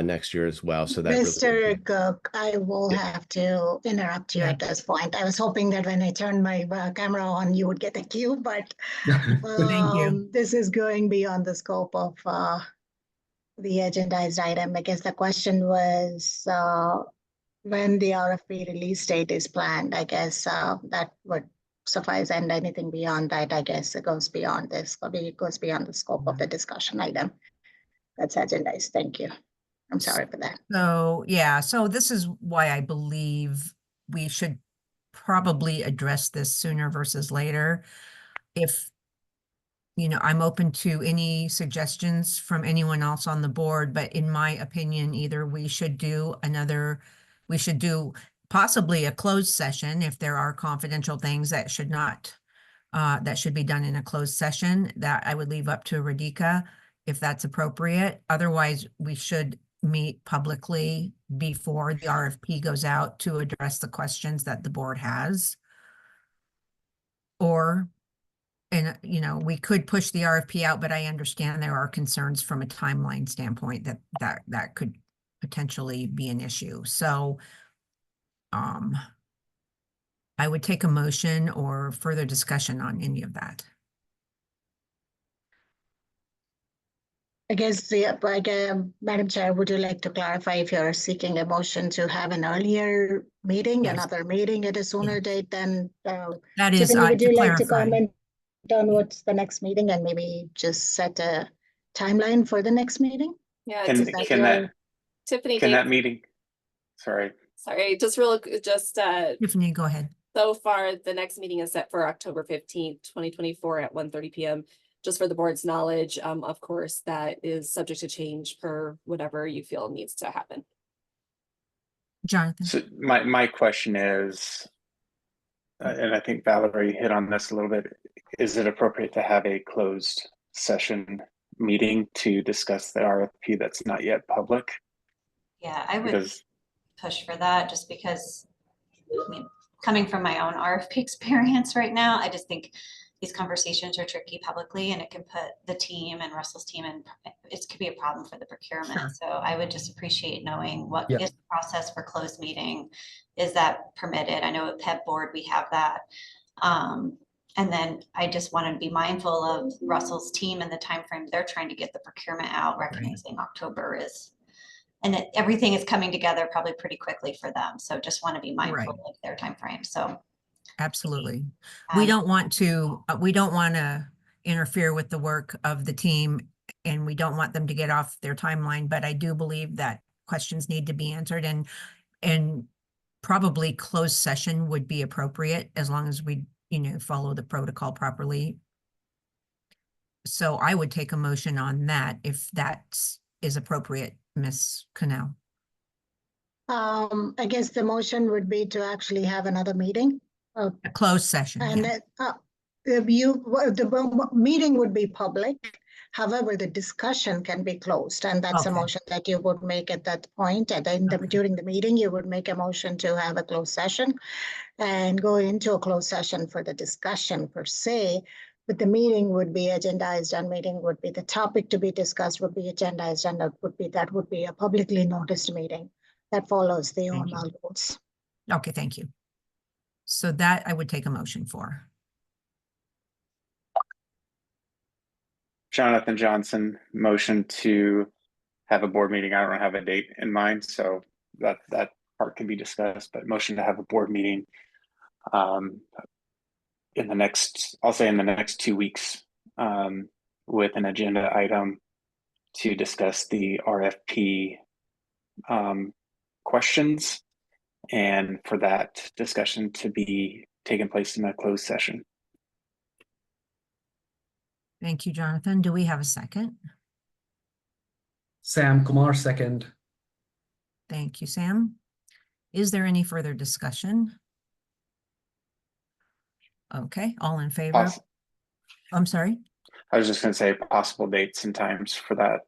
next year as well. So that really Mr. Cook, I will have to interrupt you Yeah. at this point. I was hoping that when I turned my camera on, you would get the cue, but Thank you. this is going beyond the scope of the agendized item. I guess the question was when the RFP release date is planned. I guess that would suffice, and anything beyond that, I guess it goes beyond this. It goes beyond the scope of the discussion item. That's agendized. Thank you. I'm sorry for that. So, yeah, so this is why I believe we should probably address this sooner versus later. If, I'm open to any suggestions from anyone else on the board, but in my opinion, either we should do possibly a closed session if there are confidential things that should not, that should be done in a closed session, that I would leave up to Radhika if that's appropriate. Otherwise, we should meet publicly before the RFP goes out to address the questions that the board has. We could push the RFP out, but I understand there are concerns from a timeline standpoint that could potentially be an issue. So I would take a motion or further discussion on any of that. I guess, Madam Chair, would you like to clarify if you're seeking a motion to have an earlier meeting, Yes. another meeting at a sooner date than? That is, Tiffany, would you to like to clarify. comment on what's the next meeting and maybe just set a timeline for the next meeting? Yeah, Can Tiffany, that meeting, sorry. Tiffany, go ahead. So far, the next meeting is set for October 15th, 2024 at 1:30 p.m. Just for the board's knowledge, of course, that is subject to change per whatever you feel needs to happen. Jonathan? So my question is, and I think Valerie hit on this a little bit, is it appropriate to have a closed session meeting to discuss the RFP that's not yet public? Yeah, I would push for that just because, coming from my own RFP experience right now, I just think these conversations are tricky publicly and it can put the team and Russell's team in, it could be a problem for the procurement. Sure. So I would just appreciate knowing what Yeah. is the process for closed meeting. Is that permitted? I know at PEP board, we have that. And then I just want to be mindful of Russell's team and the timeframe they're trying to get the procurement out, recognizing October is, and that everything is coming together probably pretty quickly for them. So just want to be mindful of their timeframe. So Absolutely. We don't want to interfere with the work of the team, and we don't want them to get off their timeline, but I do believe that questions need to be answered, and probably closed session would be appropriate as long as we, follow the protocol properly. So I would take a motion on that if that is appropriate, Ms. Cannell. I guess the motion would be to actually have another meeting. A closed session. And Yeah. the meeting would be public. However, the discussion can be closed, and that's a Okay. motion that you would make at that point. And then during the meeting, you would make a motion to have a closed session and go into a closed session for the discussion per se. But the meeting would be agendized, and meeting would be the topic to be discussed would be agendized, and that would be a publicly noticed meeting that follows the OML rules. Okay, thank you. So that I would take a motion for. Jonathan Johnson, motion to have a board meeting. I don't have a date in mind, so that part can be discussed, but motion to have a board meeting in the next 2 weeks with an agenda item to discuss the RFP questions, and for that discussion to be taking place in a closed session. Thank you, Jonathan. Do we have a second? Sam Kumar, second. Thank you, Sam. Is there any further discussion? Okay, all in favor? I'm sorry? I was just going to say possible dates and times for that.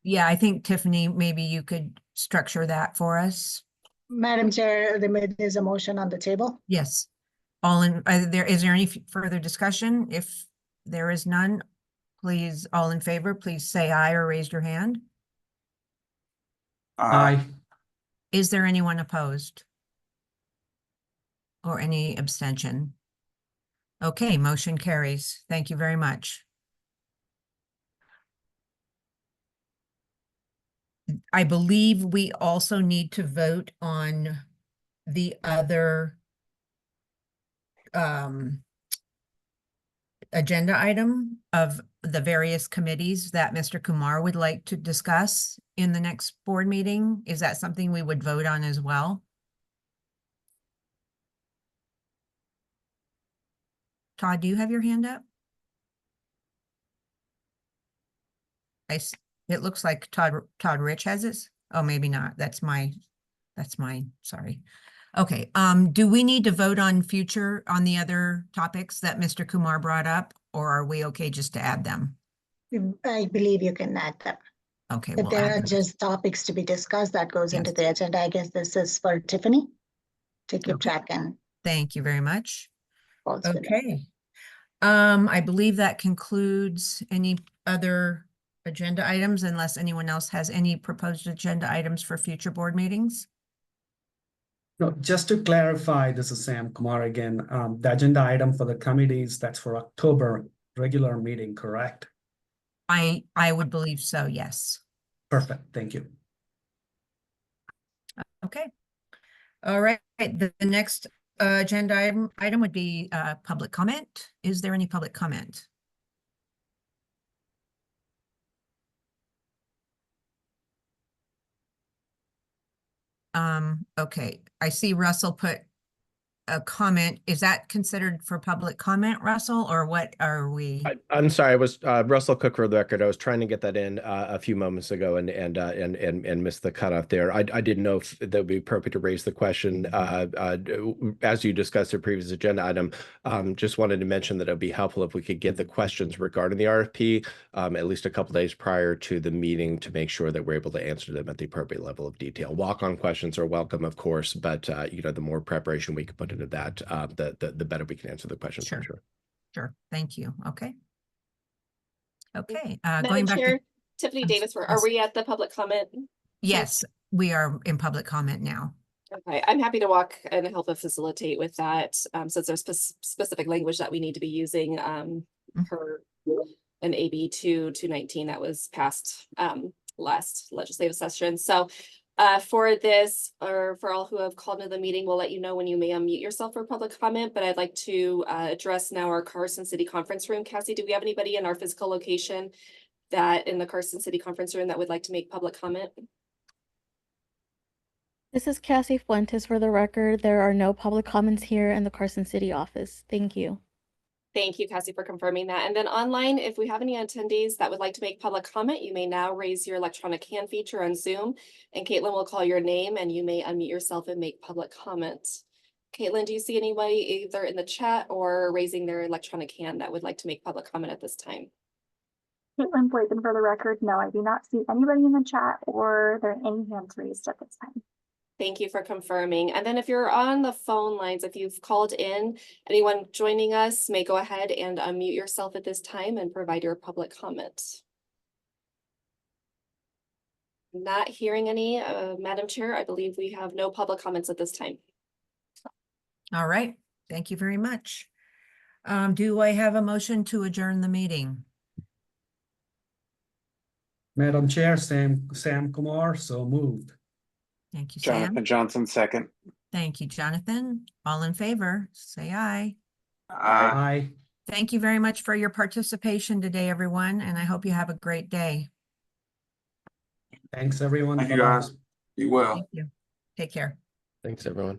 Yeah, I think Tiffany, maybe you could structure that for us. Madam Chair, there's a motion on the table. Yes. Is there any further discussion? If there is none, please, all in favor, please say aye or raise your hand. Aye. Is there anyone opposed? Or any abstention? Okay, motion carries. Thank you very much. I believe we also need to vote on the other agenda item of the various committees that Mr. Kumar would like to discuss in the next board meeting. Is that something we would vote on as well? Todd, do you have your hand up? It looks like Todd Rich has his. Oh, maybe not. That's mine. Sorry. Okay, do we need to vote on the other topics that Mr. Kumar brought up, or are we okay just to add them? I believe you can add them. Okay, If we'll there add are them. just topics to be discussed, that goes into Yes. the agenda. I guess this is for Tiffany to keep Okay. track and. Thank you very much. falls within. Okay. I believe that concludes any other agenda items unless anyone else has any proposed agenda items for future board meetings. No, just to clarify, this is Sam Kumar again. The agenda item for the committees, that's for October regular meeting, correct? I would believe so, yes. Perfect, thank you. Okay. All right, the next agenda item would be public comment. Is there any public comment? Okay, I see Russell put a comment. Is that considered for public comment, Russell, or what are we? I'm sorry, I was Russell Cook for the record. I was trying to get that in a few moments ago and missed the cutoff there. I didn't know if that would be appropriate to raise the question as you discussed the previous agenda item. Just wanted to mention that it would be helpful if we could get the questions regarding the RFP at least a couple days prior to the meeting to make sure that we're able to answer them at the appropriate level of detail. Walk-on questions are welcome, of course, but the more preparation we can put into that, the better we can answer the questions. Sure. For sure. Sure, thank you. Okay. Okay, Madam going back Chair, to, Tiffany I'm Davis, yes. are we at the public comment? Yes, we are in public comment now. Okay, I'm happy to walk and help facilitate with that, since there's specific language that we need to be using per an AB 219 that was passed last legislative session. So for this, or for all who have called into the meeting, we'll let you know when you may unmute yourself for public comment, but I'd like to address now our Carson City Conference Room. Cassie, do we have anybody in our physical location that in the Carson City Conference Room that would like to make public comment? This is Cassie Fuentes for the record. There are no public comments here in the Carson City office. Thank you. Thank you, Cassie, for confirming that. And then online, if we have any attendees that would like to make public comment, you may now raise your electronic hand feature on Zoom, and Caitlin will call your name and you may unmute yourself and make public comments. Caitlin, do you see anybody either in the chat or raising their electronic hand that would like to make public comment at this time? Caitlin Boyden for the record. No, I do not see anybody in the chat or there are any hands raised at this time. Thank you for confirming. And then if you're on the phone lines, if you've called in, anyone joining us may go ahead and unmute yourself at this time and provide your public comments. Not hearing any, Madam Chair, I believe we have no public comments at this time. All right, thank you very much. Do I have a motion to adjourn the meeting? Madam Chair, Sam Kumar, so moved. Thank you, Jonathan Sam. Johnson, second. Thank you, Jonathan. All in favor, say aye. Aye. Thank you very much for your participation today, everyone, and I hope you have a great day. Thanks, everyone. Thank you, Bye-bye. guys. Be well. Thank you. Take care. Thanks, everyone.